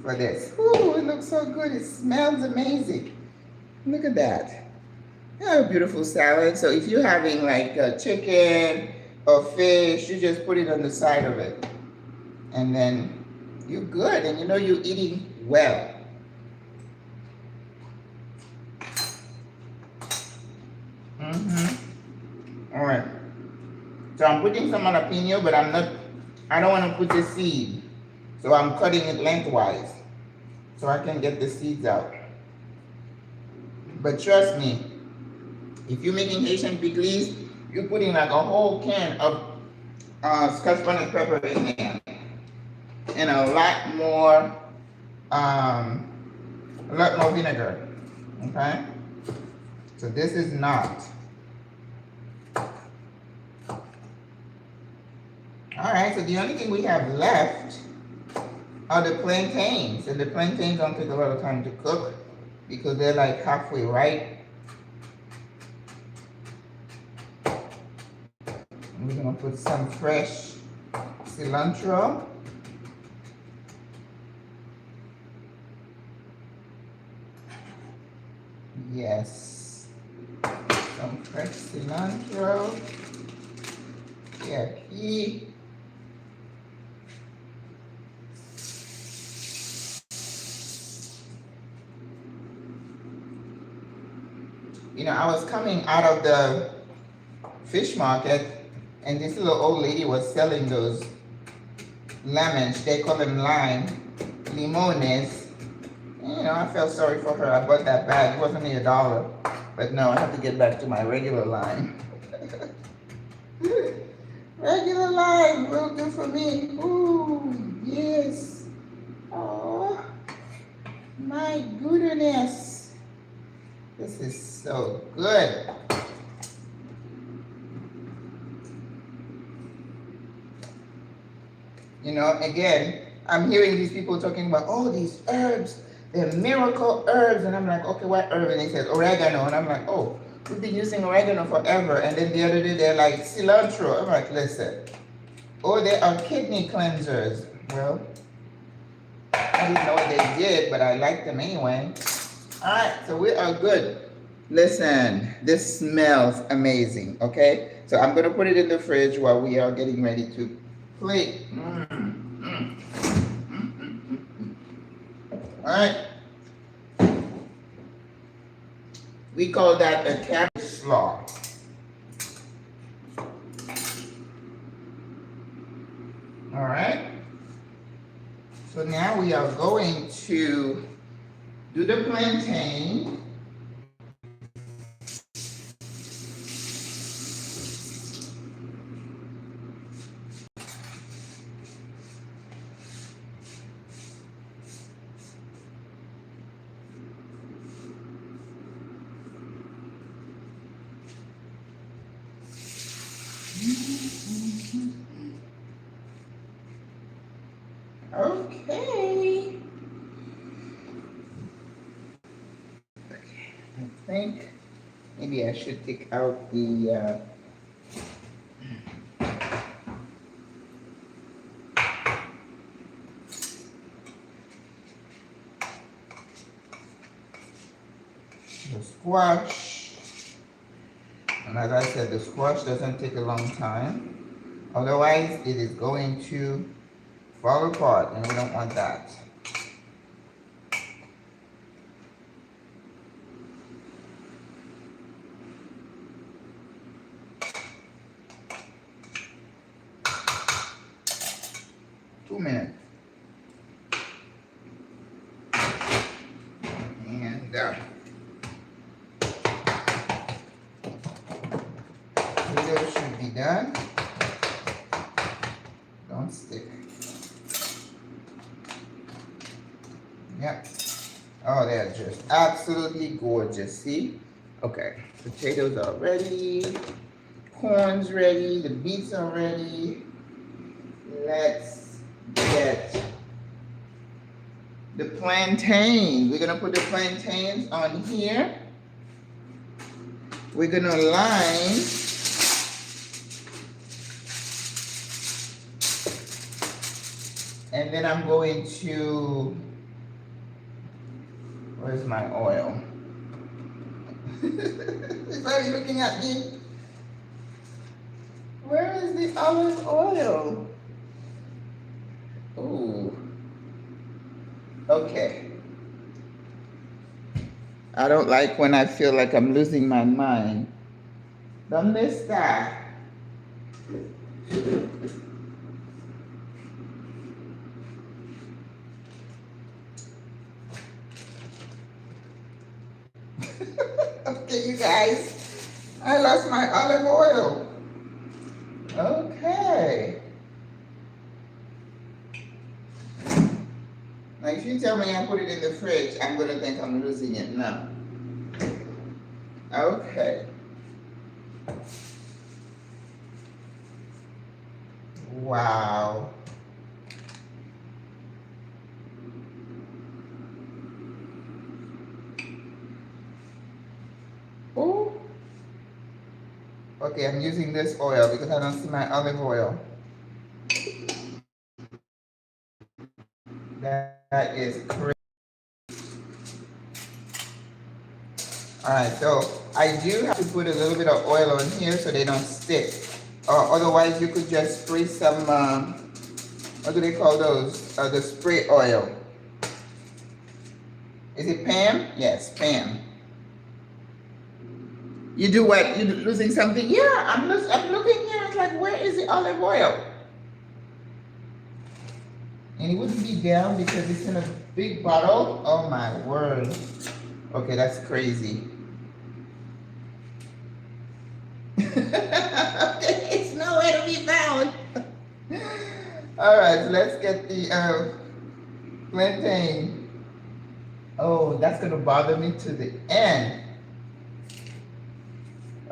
for this. Ooh, it looks so good. It smells amazing. Look at that. Oh, beautiful salad. So if you're having like chicken or fish, you just put it on the side of it. And then you're good. And you know you're eating well. All right. So I'm putting some jalapeno, but I don't want to put the seed. So I'm cutting it lengthwise so I can get the seeds out. But trust me, if you're making Haitian pickles, you're putting like a whole can of Scotch bonnet pepper in there. And a lot more vinegar. Okay? So this is not. All right, so the only thing we have left are the plantains. And the plantains don't take a lot of time to cook because they're like halfway ripe. And we're gonna put some fresh cilantro. Yes, some fresh cilantro. Yeah, key. You know, I was coming out of the fish market and this little old lady was selling those lemons. They call them limones. You know, I felt sorry for her. I bought that bag. It was only $1. But no, I have to get back to my regular lime. Regular lime will do for me. Ooh, yes. Oh, my goodness. This is so good. You know, again, I'm hearing these people talking about, oh, these herbs, they're miracle herbs. And I'm like, okay, what herb? And they said oregano. And I'm like, oh, we've been using oregano forever. And then the other day, they're like cilantro. I'm like, listen. Oh, they are kidney cleansers. Well, I didn't know what they did, but I like them anyway. All right, so we are good. Listen, this smells amazing, okay? So I'm gonna put it in the fridge while we are getting ready to plate. All right. We call that a cabbage slaw. All right. So now we are going to do the plantain. Okay. I think maybe I should take out the squash. And as I said, the squash doesn't take a long time. Otherwise, it is going to fall apart, and we don't want that. Two minutes. And potatoes should done. Don't stick. Yep. Oh, they're just absolutely gorgeous. See? Okay. Potatoes are ready. Corn's ready. The beets are ready. Let's get the plantain. We're gonna put the plantains on here. We're gonna line and then I'm going to, where's my oil? Everybody looking at me. Where is the olive oil? Ooh. Okay. I don't like when I feel like I'm losing my mind. ¿Dónde está? Okay, you guys, I lost my olive oil. Okay. Now, if you tell me I put it in the fridge, I'm gonna think I'm losing it now. Okay. Wow. Oh. Okay, I'm using this oil because I don't see my olive oil. That is crazy. Alright, so I do have to put a little bit of oil on here so they don't stick. Otherwise, you could just spray some, what do they call those? The spray oil. Is it Pam? Yes, Pam. You do what? You losing something? Yeah, I'm looking here. It's like, where is the olive oil? And it wouldn't be down because it's in a big bottle. Oh my word. Okay, that's crazy. Okay, it's nowhere to be found. All right, so let's get the plantain. Oh, that's gonna bother me to the end.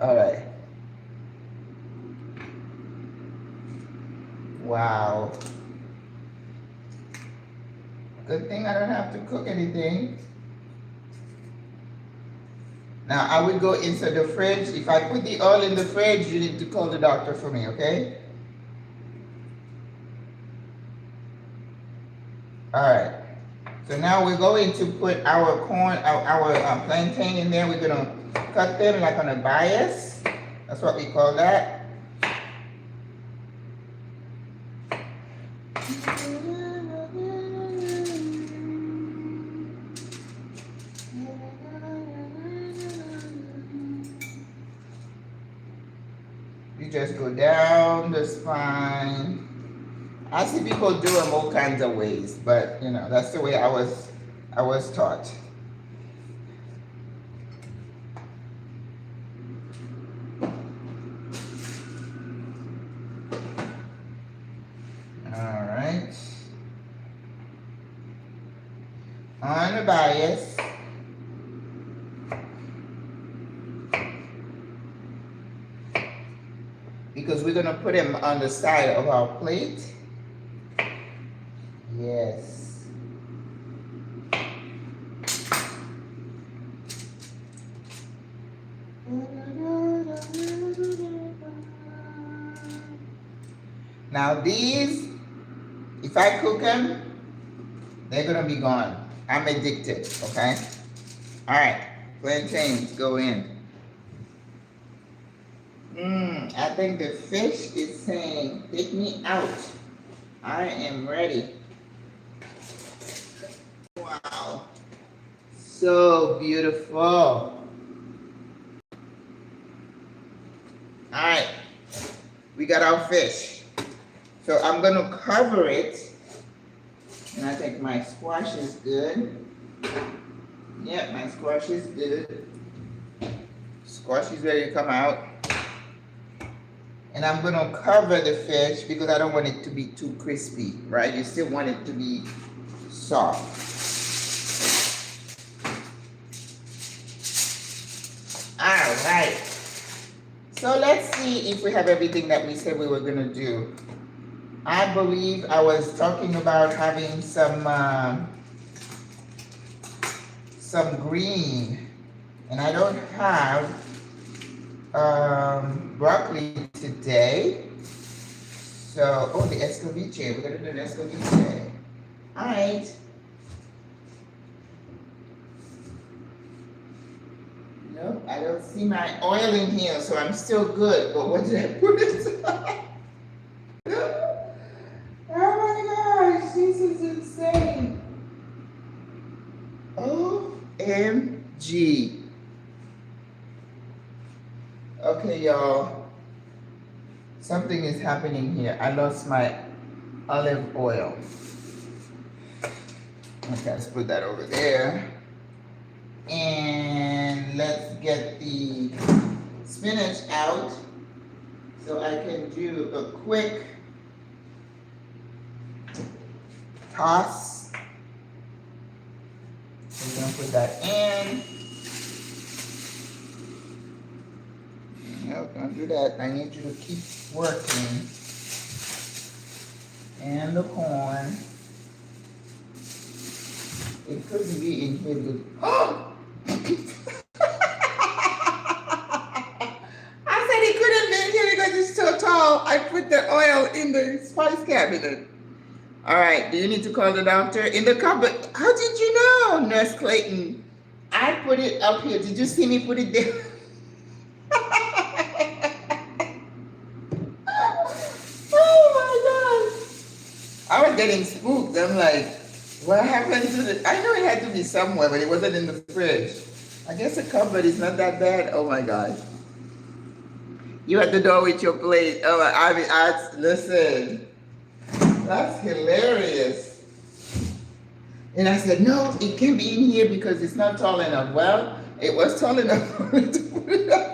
All right. Wow. Good thing I don't have to cook anything. Now I would go inside the fridge. If I put the oil in the fridge, you need to call the doctor for me, okay? All right. So now we're going to put our corn, our plantain in there. We're gonna cut them like on a bias. That's what we call that. You just go down the spine. I see people do them all kinds of ways, but you know, that's the way I was taught. All right. On the bias. Because we're gonna put them on the side of our plate. Yes. Now these, if I cook them, they're gonna be gone. I'm addicted, okay? All right, plantains go in. I think the fish is saying, take me out. I am ready. Wow. So beautiful. All right, we got our fish. So I'm gonna cover it. And I think my squash is good. Yep, my squash is good. Squash is ready to come out. And I'm going to cover the fish because I don't want it to be too crispy, right? You still want it to be soft. All right. So let's see if we have everything that we said we were going to do. I believe I was talking about having some green, and I don't have broccoli today. So, oh, the escabeche. We're going to do the escabeche. All right. Nope, I don't see my oil in here, so I'm still good. But what did I put it? Oh my gosh, this is insane. OMG. Okay, y'all. Something is happening here. I lost my olive oil. Okay, let's put that over there. And let's get the spinach out so I can do a quick toss. We're gonna put that in. No, don't do that. I need you to keep working. And the corn. It couldn't be in here because I said it couldn't be in here because it's so tall. I put the oil in the spice cabinet. All right, do you need to call the doctor? In the cupboard. How did you know, Nurse Clayton? I put it up here. Did you see me put it there? Oh my God. I was getting spooked. I'm like, what happened to the, I know it had to be somewhere, but it wasn't in the fridge. I guess the cupboard is not that bad. Oh my God. You at the door with your plate. Oh, I mean, listen. That's hilarious. And I said, no, it can't be in here because it's not tall enough. Well, it was tall enough for me to put it up.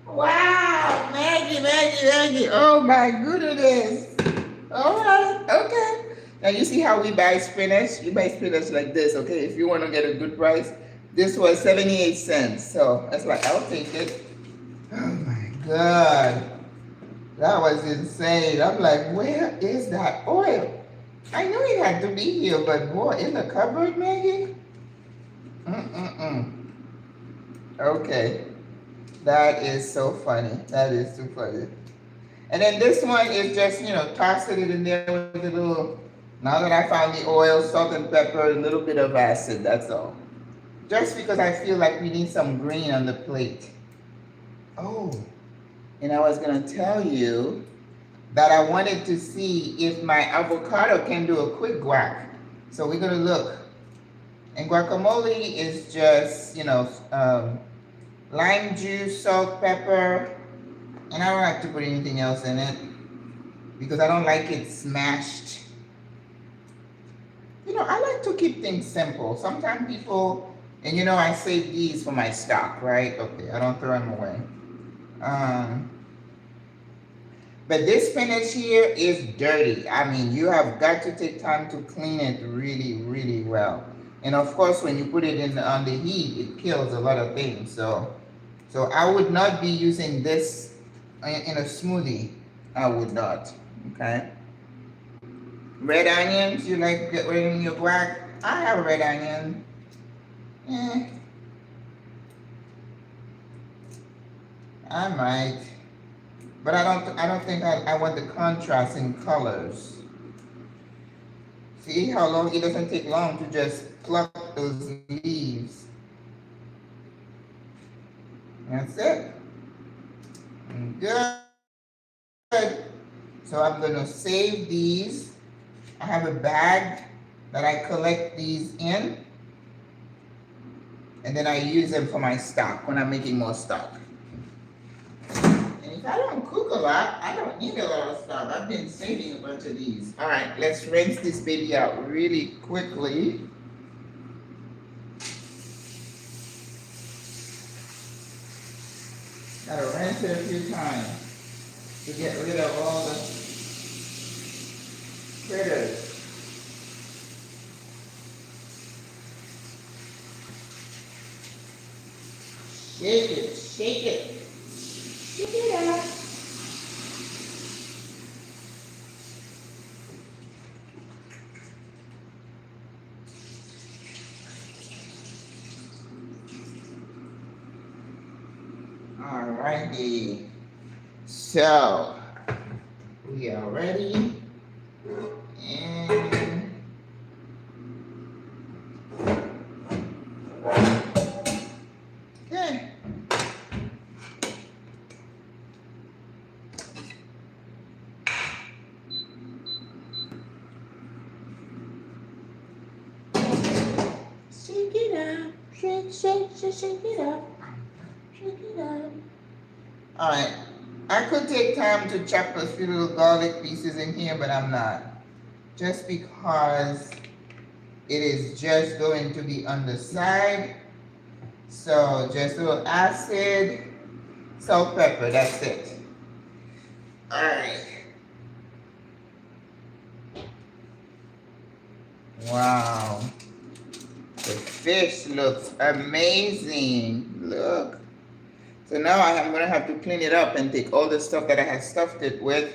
Wow, Maggie. Oh my goodness. All right, okay. Now you see how we buy spinach? You buy spinach like this, okay? If you want to get a good price, this was 78 cents. So that's like, I'll take it. Oh my God. That was insane. I'm like, where is that oil? I knew it had to be here, but boy, in the cupboard, Maggie? Okay. That is so funny. That is too funny. And then this one is just, tossing it in there with a little, now that I found the oil, salt and pepper, a little bit of acid, that's all. Just because I feel like we need some green on the plate. Oh, and I was gonna tell you that I wanted to see if my avocado can do a quick guac. So we're gonna look. And guacamole is just, lime juice, salt, pepper, and I don't like to put anything else in it because I don't like it smashed. I like to keep things simple. Sometimes people, and I save these for my stock, right? Okay, I don't throw them away. But this spinach here is dirty. I mean, you have got to take time to clean it really, really well. And of course, when you put it on the heat, it kills a lot of things. So I would not be using this in a smoothie. I would not. Okay. Red onions, you like get rid of your guac? I have a red onion. I might, but I don't think I want the contrast in colors. See how long it doesn't take long to just pluck those leaves. That's it. Good. So I'm gonna save these. I have a bag that I collect these in, and then I use them for my stock when I'm making more stock. And if I don't cook a lot, I don't need a lot of stock. I've been saving a bunch of these. All right, let's rinse this baby out really quickly. Gotta rinse it a few times to get rid of all the critters. Shake it, shake it. Shake it out. Alrighty. So we are ready. And okay. Shake it up. Shake, shake, shake, shake it up. Shake it up. Alright. I could take time to chop a few little garlic pieces in here, but I'm not. Just because it is just going to be on the side. So just a little acid, salt, pepper, that's it. Alright. Wow. The fish looks amazing. Look. So now I'm gonna have to clean it up and take all the stuff that I had stuffed it with,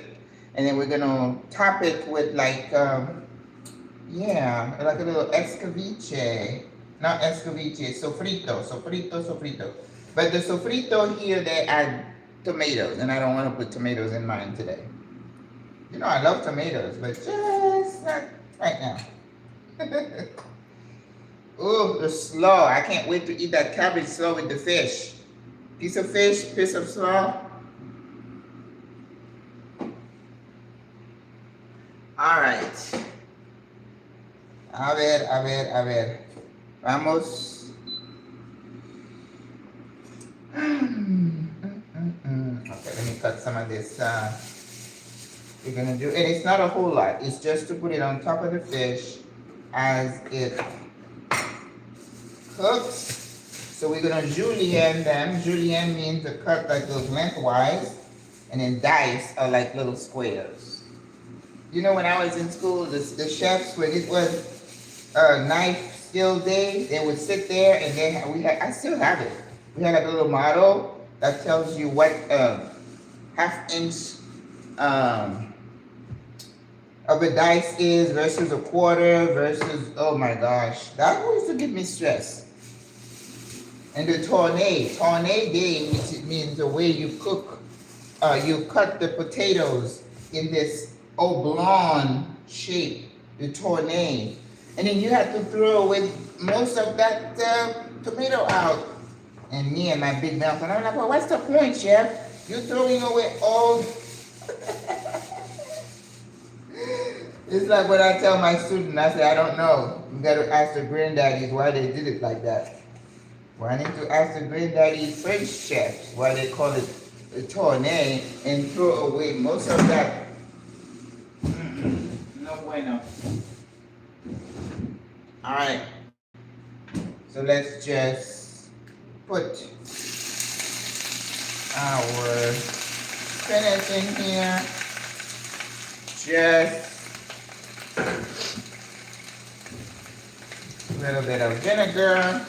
and then we're gonna top it with like yeah, like a little escabeche. Not escabeche, sofrito, sofrito, sofrito. But the sofrito here, they add tomatoes, and I don't want to put tomatoes in mine today. You know I love tomatoes, but just not right now. Ooh, the slaw. I can't wait to eat that cabbage slaw with the fish. Piece of fish, piece of slaw. All right. A ver. Vamos. Okay, let me cut some of this. We're gonna do, and it's not a whole lot. It's just to put it on top of the fish as it cooks. So we're gonna julienne them. Julienne means to cut like those lengthwise, and then dice are like little squares. You know, when I was in school, the chefs, when it was knife skill day, they would sit there and I still have it. We had a little model that tells you what half-inch of a dice is versus a quarter versus, oh my gosh, that used to give me stress. And the tournée day, which it means the way you cook, you cut the potatoes in this oblong shape, the tournée. And then you have to throw away most of that tomato out. And me and my big mouth, and I'm like, well, what's the point, chef? You're throwing away all. It's like what I tell my students, I say, I don't know. You gotta ask the granddaddies why they did it like that. Well, I need to ask the granddaddy French chefs why they call it a tournée and throw away most of that. No bueno. All right. So let's just put our spinach in here. Just a little bit of vinegar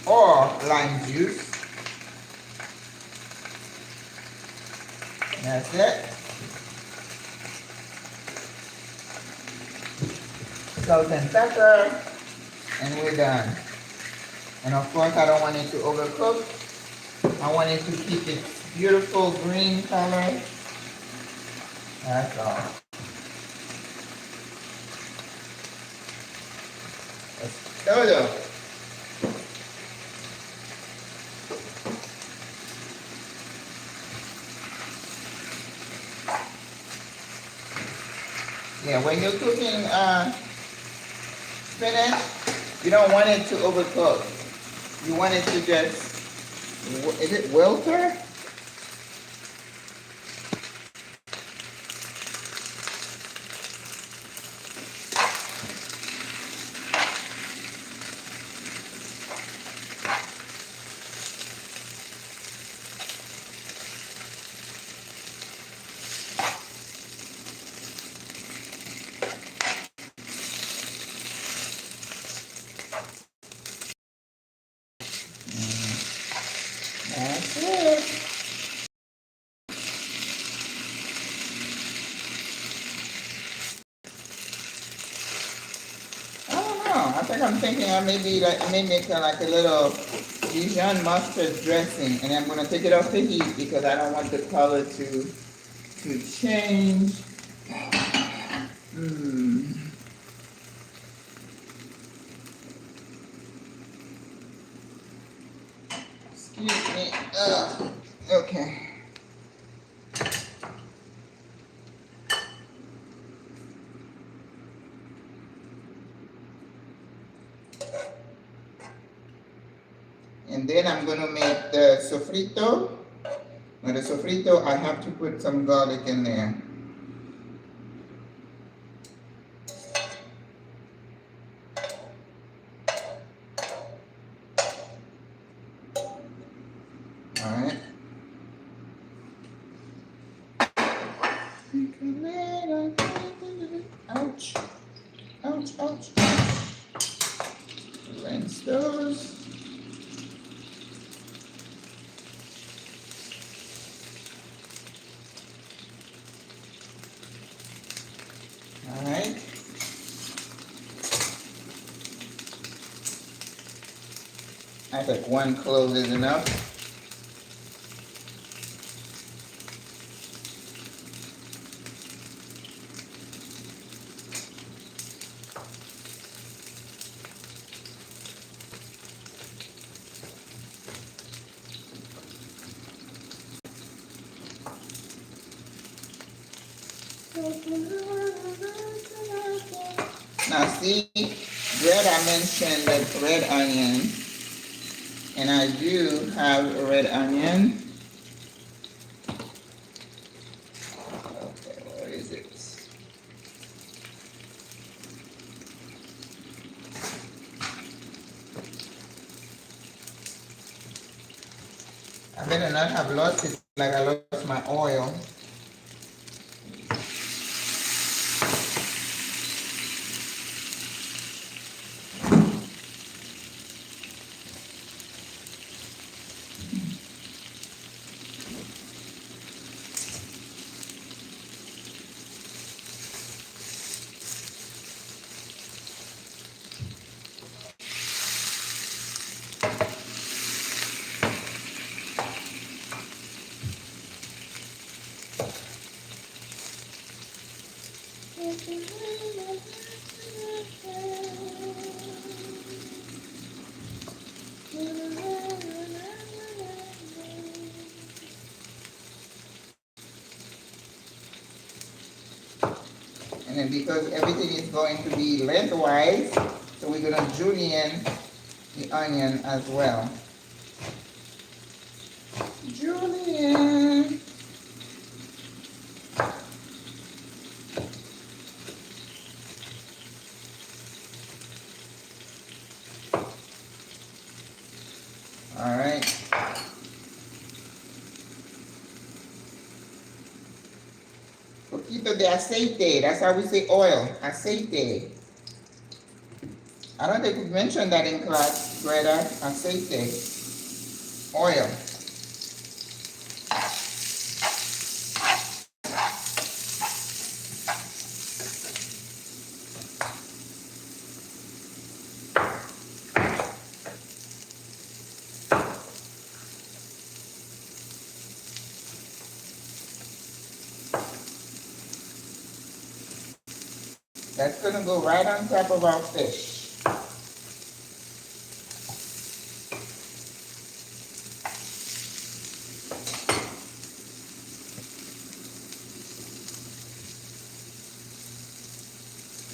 or lime juice. That's it. Salt and pepper, and we're done. And of course, I don't want it to overcook. I want it to keep its beautiful green color. That's all. That's todo. Yeah, when you're cooking spinach, you don't want it to overcook. You want it to just, is it wilter? I think I'm thinking I may make like a little Dijon mustard dressing, and I'm gonna take it off the heat because I don't want the color to change. Excuse me. Okay. And then I'm gonna make the sofrito. Now the sofrito, I have to put some garlic in there. All right. Ouch. Ouch, ouch, ouch. Rinse those. All right. I think one clove is enough. Now see, bread, I mentioned that red onion, and I do have a red onion. Okay, where is it? I better not have lost it like I lost my oil. And then because everything is going to be lengthwise, so we're gonna julienne the onion as well. Julienne. All right. Poquito de aceite. That's how we say oil. Aceite. I don't think we mentioned that in class, Greta. Aceite. Oil. That's going to go right on top of our fish.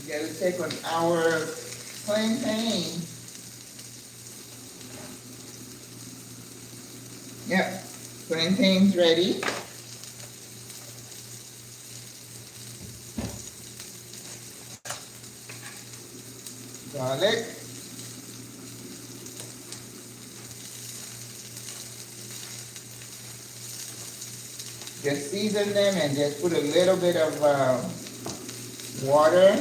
You got to take on our plantain. Yep, plantain's ready. Garlic. Just season them and just put a little bit of water,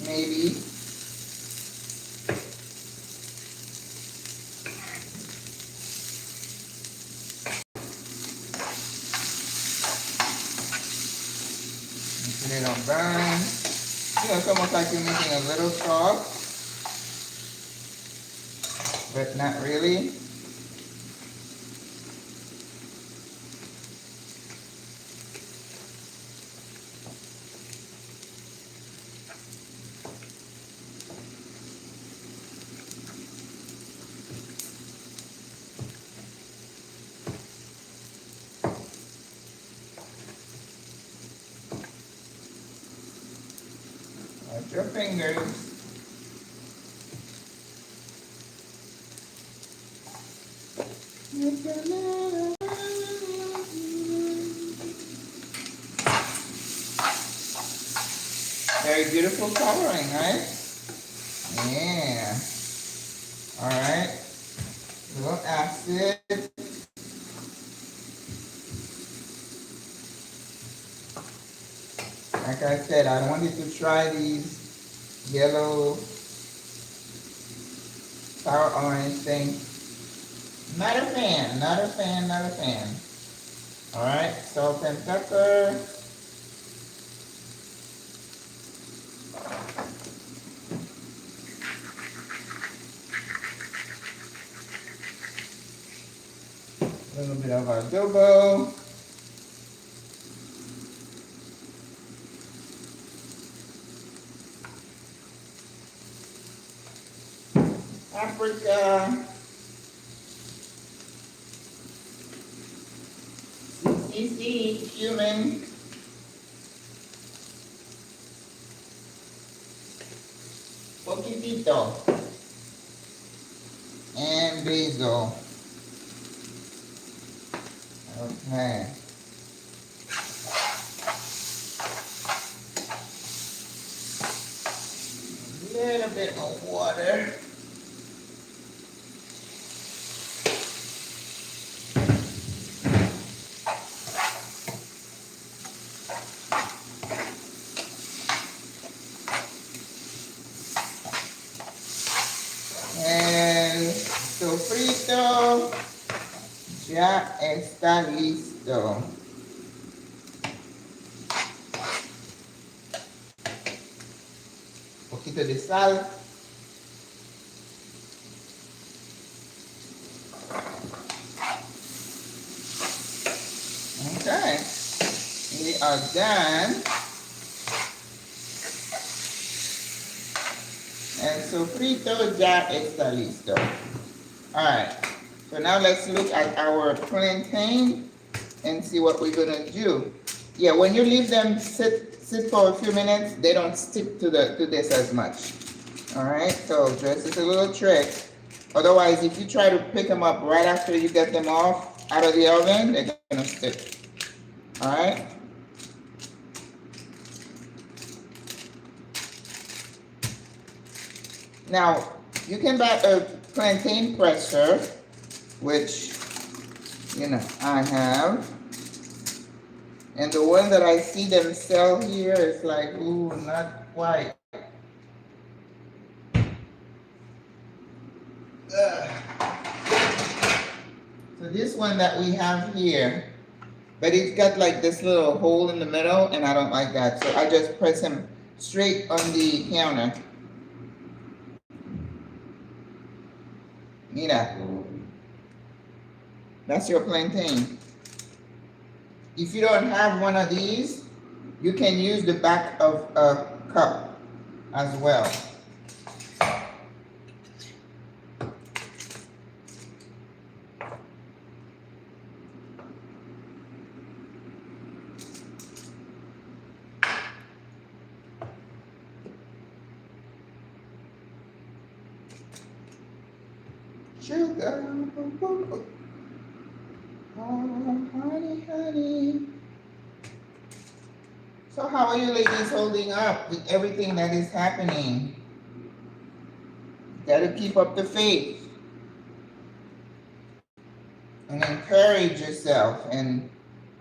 maybe. Put it on burn. You know, it's almost like you're making a little sauce, but not really. Watch your fingers. Very beautiful coloring, right? Yeah. All right. A little acid. Like I said, I wanted to try these yellow sour orange thing. Not a fan, not a fan, not a fan. All right, salt and pepper. A little bit of adobo. Paprika. CC, cumin. Poquitito. And basil. Okay. A little bit of water. El sofrito ya está listo. Un poquito de sal. Okay, we are done. El sofrito ya está listo. All right, so now let's look at our plantain and see what we're gonna do. Yeah, when you leave them sit for a few minutes, they don't stick to this as much. All right, so this is a little trick. Otherwise, if you try to pick them up right after you get them off out of the oven, they're gonna stick. All right. Now, you can buy a plantain presser, which, you know, I have. And the one that I see them sell here is like, ooh, not quite. So this one that we have here, but it's got like this little hole in the middle, and I don't like that. So I just press him straight on the counter. Mira, that's your plantain. If you don't have one of these, you can use the back of a cup as well. Sugar, oh, honey, honey. So how are you ladies holding up with everything that is happening? Gotta keep up the faith and encourage yourself and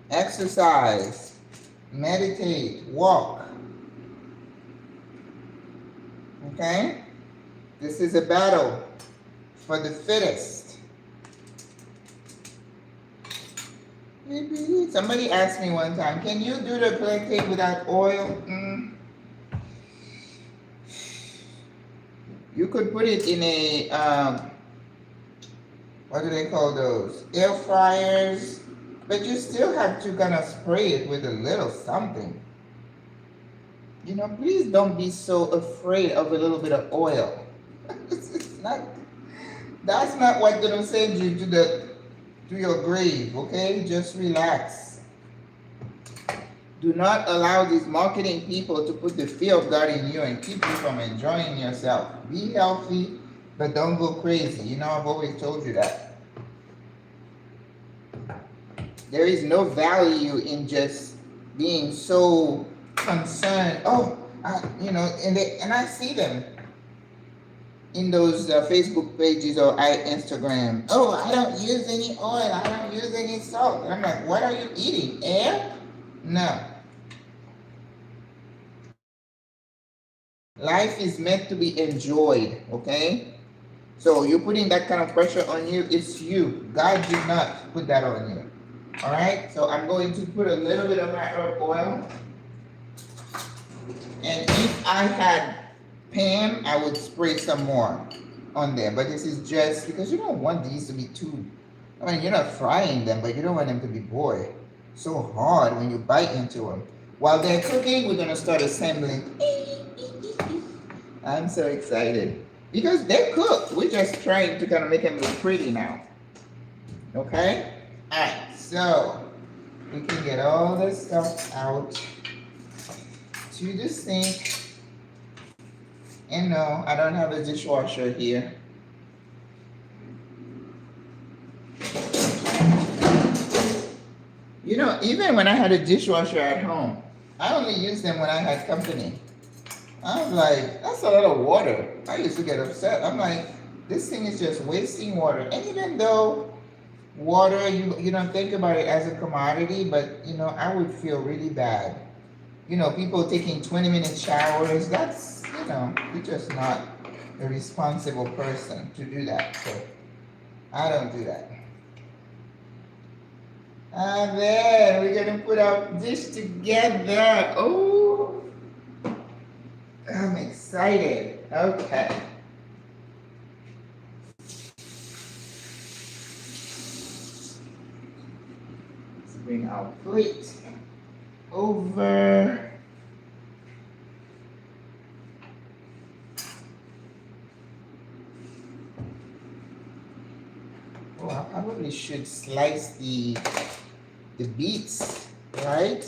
exercise, meditate, walk. Okay? This is a battle for the fittest. Maybe somebody asked me one time, can you do the plantain without oil? You could put it in a, what do they call those? Air fryers. But you still have to kind of spray it with a little something. You know, please don't be so afraid of a little bit of oil. It's not, that's not what's gonna send you to your grave, okay? Just relax. Do not allow these marketing people to put the fear of God in you and keep you from enjoying yourself. Be healthy, but don't go crazy. You know, I've always told you that. There is no value in just being so concerned. Oh, you know, and I see them in those Facebook pages or Instagram. Oh, I don't use any oil. I don't use any salt. And I'm like, what are you eating? Air? No. Life is meant to be enjoyed, okay? So you're putting that kind of pressure on you, it's you. God did not put that on you. All right? So I'm going to put a little bit of my herb oil. And if I had Pam, I would spray some more on there. But this is just because you don't want these to be too, I mean, you're not frying them, but you don't want them to be, boy, so hard when you bite into them. While they're cooking, we're going to start assembling. I'm so excited. Because they're cooked. We're just trying to kind of make them look pretty now. Okay? Alright, so we can get all this stuff out to the sink. And no, I don't have a dishwasher here. You know, even when I had a dishwasher at home, I only used them when I had company. I was like, that's a lot of water. I used to get upset. I'm like, this thing is just wasting water. And even though water, you don't think about it as a commodity, but you know, I would feel really bad. You know, people taking 20-minute showers, that's, you know, you're just not a responsible person to do that. So I don't do that. And then we're gonna put our dish together. Oh, I'm excited. Okay. Let's bring our plate over. Oh, I probably should slice the beets, right?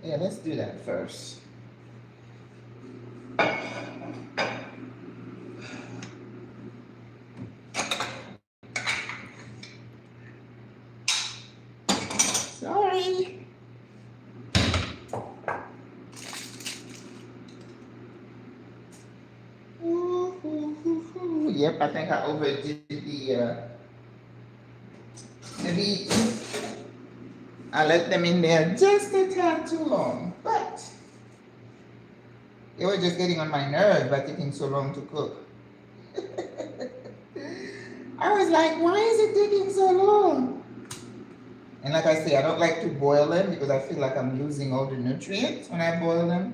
Yeah, let's do that first. Sorry. Yep, I think I overdid the beets. I let them in there just a tad too long, but they were just getting on my nerves by taking so long to cook. I was like, why is it taking so long? And like I say, I don't like to boil them because I feel like I'm losing all the nutrients when I boil them.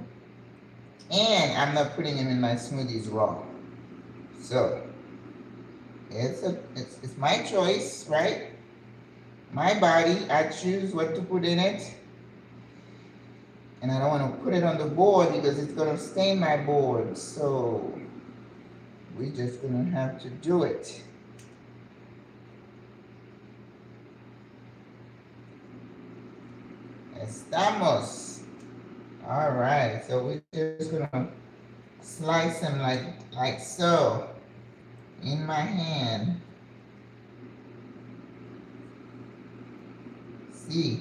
And I'm not putting them in my smoothies raw. So, it's my choice, right? My body, I choose what to put in it. And I don't want to put it on the board because it's going to stain my board. So, we're just going to have to do it. Estamos. All right, so we're just going to slice them like so in my hand. See?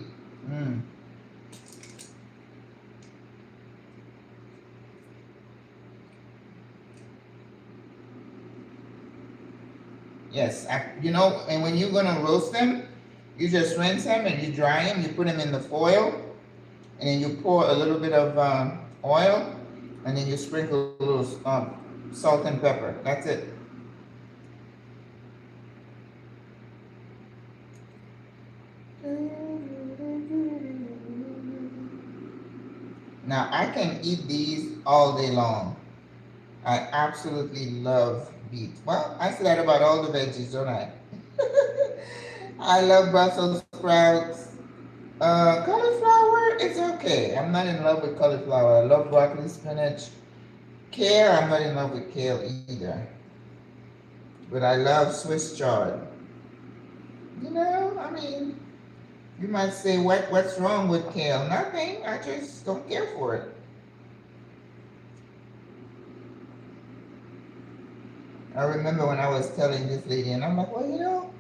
Yes, you know, and when you're gonna roast them, you just rinse them and you dry them. You put them in the foil, and then you pour a little bit of oil, and then you sprinkle a little salt and pepper. That's it. Now I can eat these all day long. I absolutely love beet. Well, I say that about all the veggies, don't I? I love Brussels sprouts. Cauliflower, it's okay. I'm not in love with cauliflower. I love broccoli, spinach. Kale, I'm not in love with kale either. But I love Swiss chard. You know, I mean, you might say, what's wrong with kale? Nothing. I just don't care for it. I remember when I was telling this lady, and I'm like, well,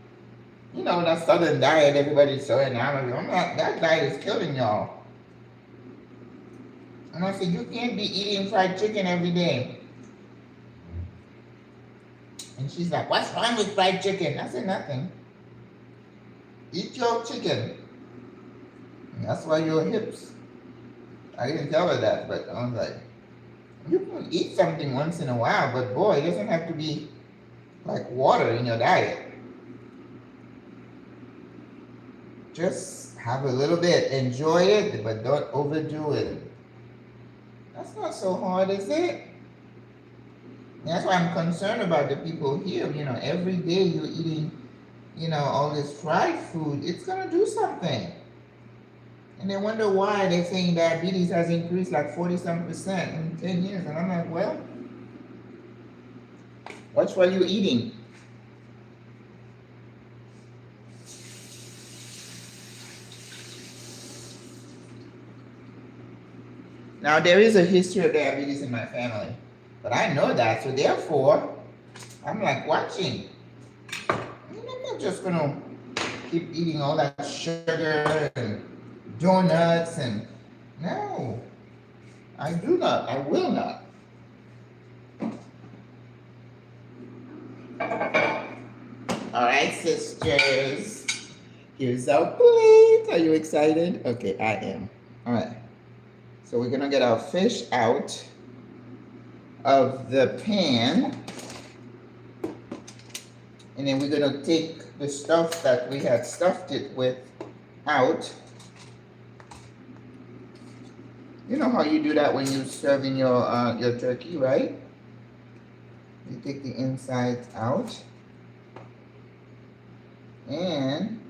that southern diet everybody's so enamored. I'm not, that diet is killing y'all. And I said, you can't be eating fried chicken every day. And she's like, what's wrong with fried chicken? I said, nothing. Eat your chicken. And that's why your hips. I didn't tell her that, but I was like, you can eat something once in a while, but boy, it doesn't have to be like water in your diet. Just have a little bit, enjoy it, but don't overdo it. That's not so hard, is it? That's why I'm concerned about the people here. Every day you're eating, all this fried food. It's gonna do something. And they wonder why they're saying diabetes has increased like 40-some% in 10 years. And I'm like, well, watch what you're eating. Now, there is a history of diabetes in my family, but I know that, so therefore, I'm like watching. I'm not just gonna keep eating all that sugar and donuts and no, I do not. I will not. All right, sisters. Here's our plate. Are you excited? Okay, I am. All right. So we're gonna get our fish out of the pan. And then we're gonna take the stuff that we had stuffed it with out. You know how you do that when you're serving your turkey, right? You take the insides out. And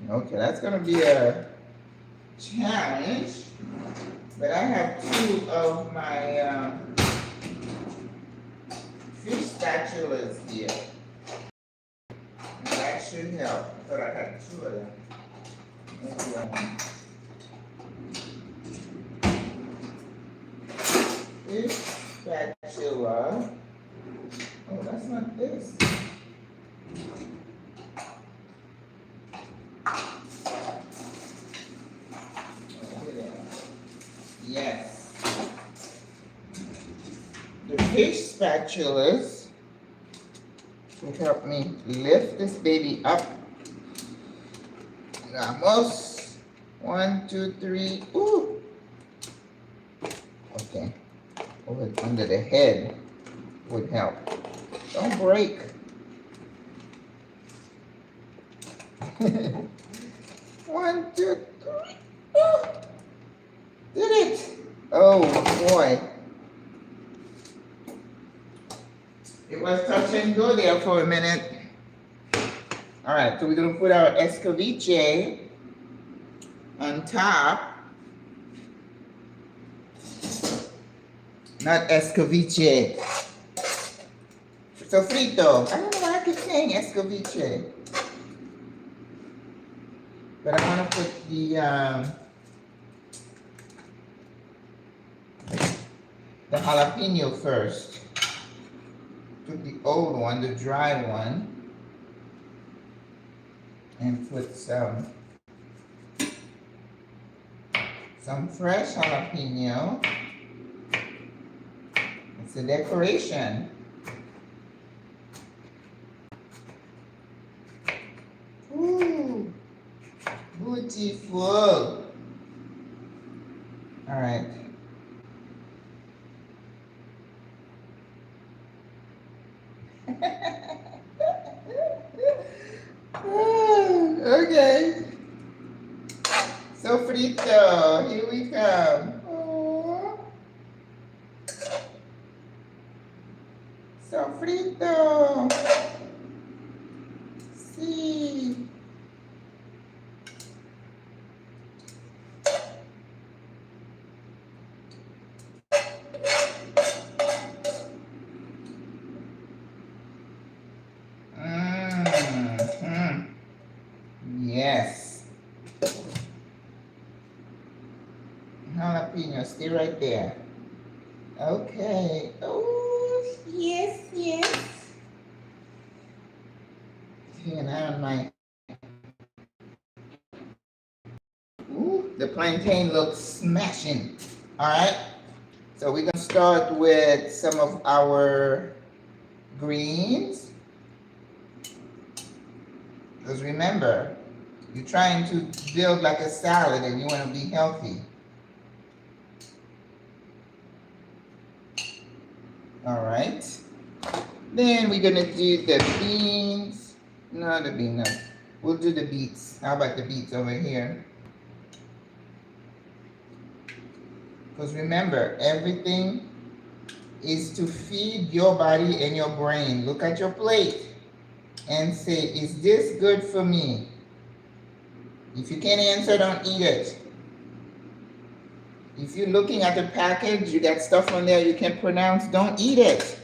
okay, that's gonna be a challenge, but I have two of my fish spatulas here. And that should help. I thought I had two of them. Fish spatula. Oh, that's not this. Yes. The fish spatulas will help me lift this baby up. Almost. 1, 2, 3. Ooh. Okay. Over under the head would help. Don't break. 1, 2, 3. Ooh. Did it? Oh boy. It was touch and go there for a minute. All right, so we're gonna put our escabeche on top. Not escabeche. Sofrito. I don't know why I keep saying escabeche. But I want to put the jalapeno first. Took the old one, the dry one, and put some fresh jalapeno. It's a decoration. Ooh, beautiful. All right. Okay. Sofrito, here we come. welcome. Oh, sofrito. Sí. Yes. Jalapeno, stay right there. Okay. Oh, yes, yes. And on my. Ooh, the plantain looks smashing. All right. So we're gonna start with some of our greens. Because remember, you're trying to build like a salad and you want to be healthy. All right. Then we're gonna do the beans. No, the beans, no. We'll do the beets. How about the beets over here? Because remember, everything is to feed your body and your brain. Look at your plate and say, is this good for me? If you can't answer, don't eat it. If you're looking at the package, you got stuff on there you can't pronounce, don't eat it.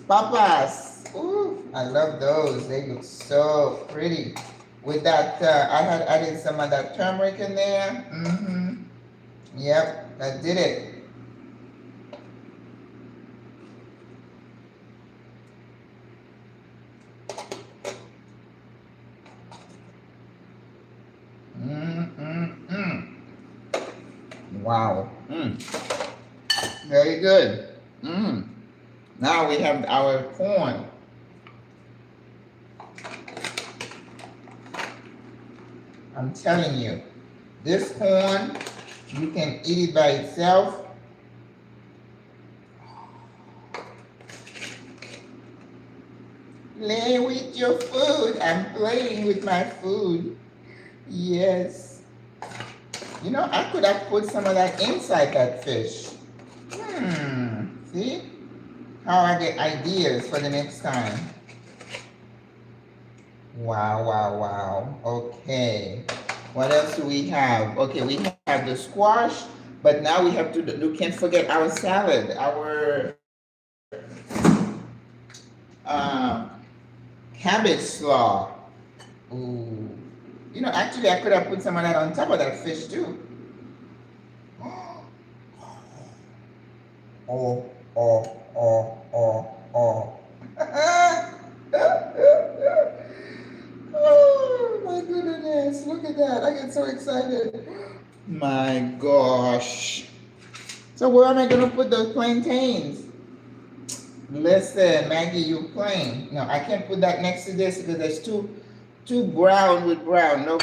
Papas. Ooh, I love those. They look so pretty. With that, I had added some of that turmeric in there. Mm-hmm. Yep, that did it. Wow. Very good. Now we have our corn. I'm telling you, this corn, you can eat it by itself. Play with your food. I'm playing with my food. Yes. You know, I could have put some of that inside that fish. See? How I get ideas for the next time. Wow, wow, wow. Okay. What else do we have? Okay, we have the squash, but now we have to, we can't forget our salad, our cabbage slaw. Ooh. You know, actually, I could have put some of that on top of that fish, too. Oh. Oh, my goodness. Look at that. I get so excited. My gosh. So where am I going to put those plantains? Listen, Maggie, you playing. No, I can't put that next to this because there's too brown with brown. No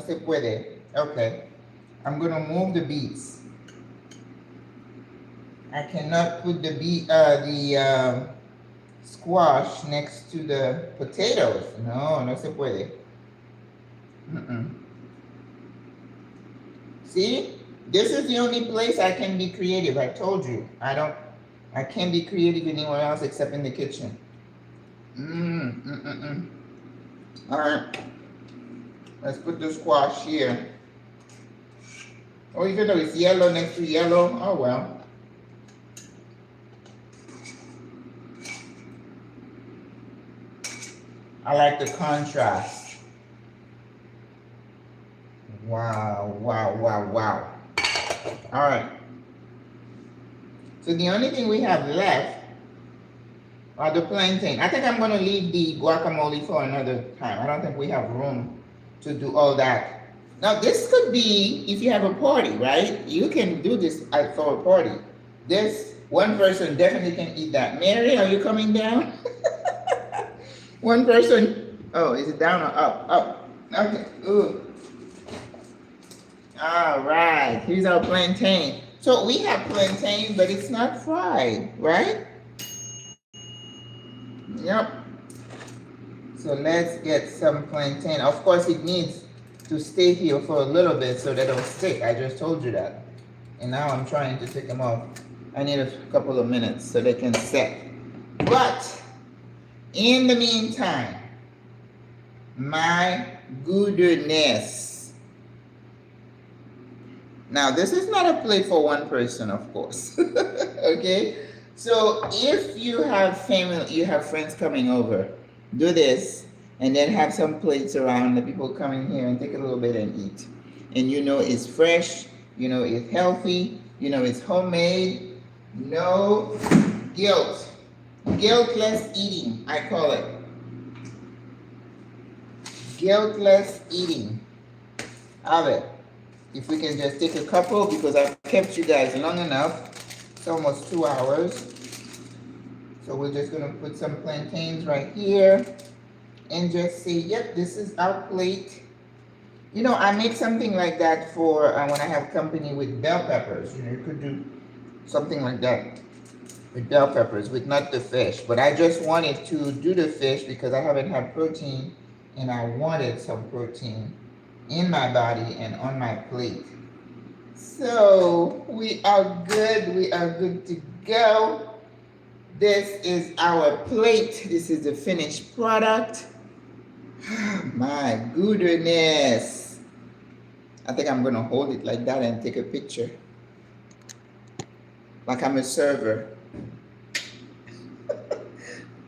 se puede. Okay. I'm going to move the beets. I cannot put the squash next to the potatoes. No se puede. See? This is the only place I can be creative. I told you. I can't be creative anywhere else except in the kitchen. All right. Let's put the squash here. Oh, even though it's yellow next to yellow. Oh, well. I like the contrast. Wow. All right. So the only thing we have left are the plantain. I think I'm going to leave the guacamole for another time. I don't think we have room to do all that. Now, this could be if you have a party, right? You can do this for a party. This one person definitely can eat that. Mary, are you coming down? One person. Oh, is it down or up? Up. Okay. Ooh. All right. Here's our plantain. So we have plantain, but it's not fried, right? Yep. So let's get some plantain. Of course, it needs to stay here for a little bit so they don't stick. I just told you that. And now I'm trying to take them off. I need a couple of minutes so they can set. But in the meantime, my goodness. Now, this is not a plate for one person, of course. Okay? So if you have family, you have friends coming over, do this, and then have some plates around the people coming here and take a little bit and eat. And you know it's fresh, you know it's healthy, you know it's homemade. No guilt. Guiltless eating, I call it. Guiltless eating. Have it. If we can just take a couple, because I've kept you guys long enough. It's almost 2 hours. So we're just gonna put some plantains right here and just say, yep, this is our plate. You know, I make something like that for when I have company with bell peppers. You know, you could do something like that with bell peppers, with not the fish. But I just wanted to do the fish because I haven't had protein and I wanted some protein in my body and on my plate. So we are good. We are good to go. This is our plate. This is the finished product. My goodness. I think I'm going to hold it like that and take a picture. Like I'm a server.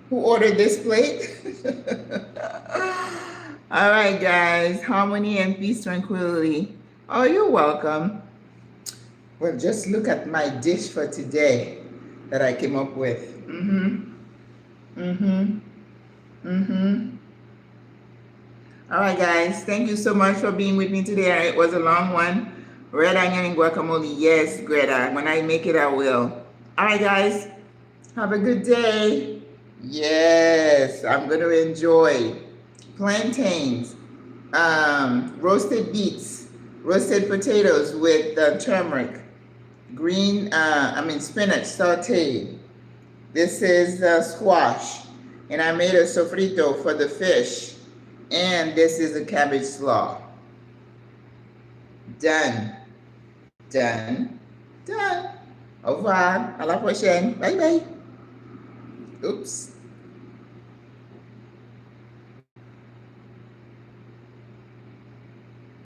Who ordered this plate? All right, guys. Harmony and peace, tranquility. Oh, you're welcome. Well, just look at my dish for today that I came up with. All right, guys. Thank you so much for being with me today. It was a long one. Red onion and guacamole. Yes, Greta. When I make it, I will. All right, guys. Have a good day. Yes, I'm going to enjoy plantains, roasted beets, roasted potatoes with turmeric, spinach sauteed. This is squash, and I made a sofrito for the fish, and this is a cabbage slaw. Done, done, done. Au revoir, à la prochaine. Bye bye. Oops.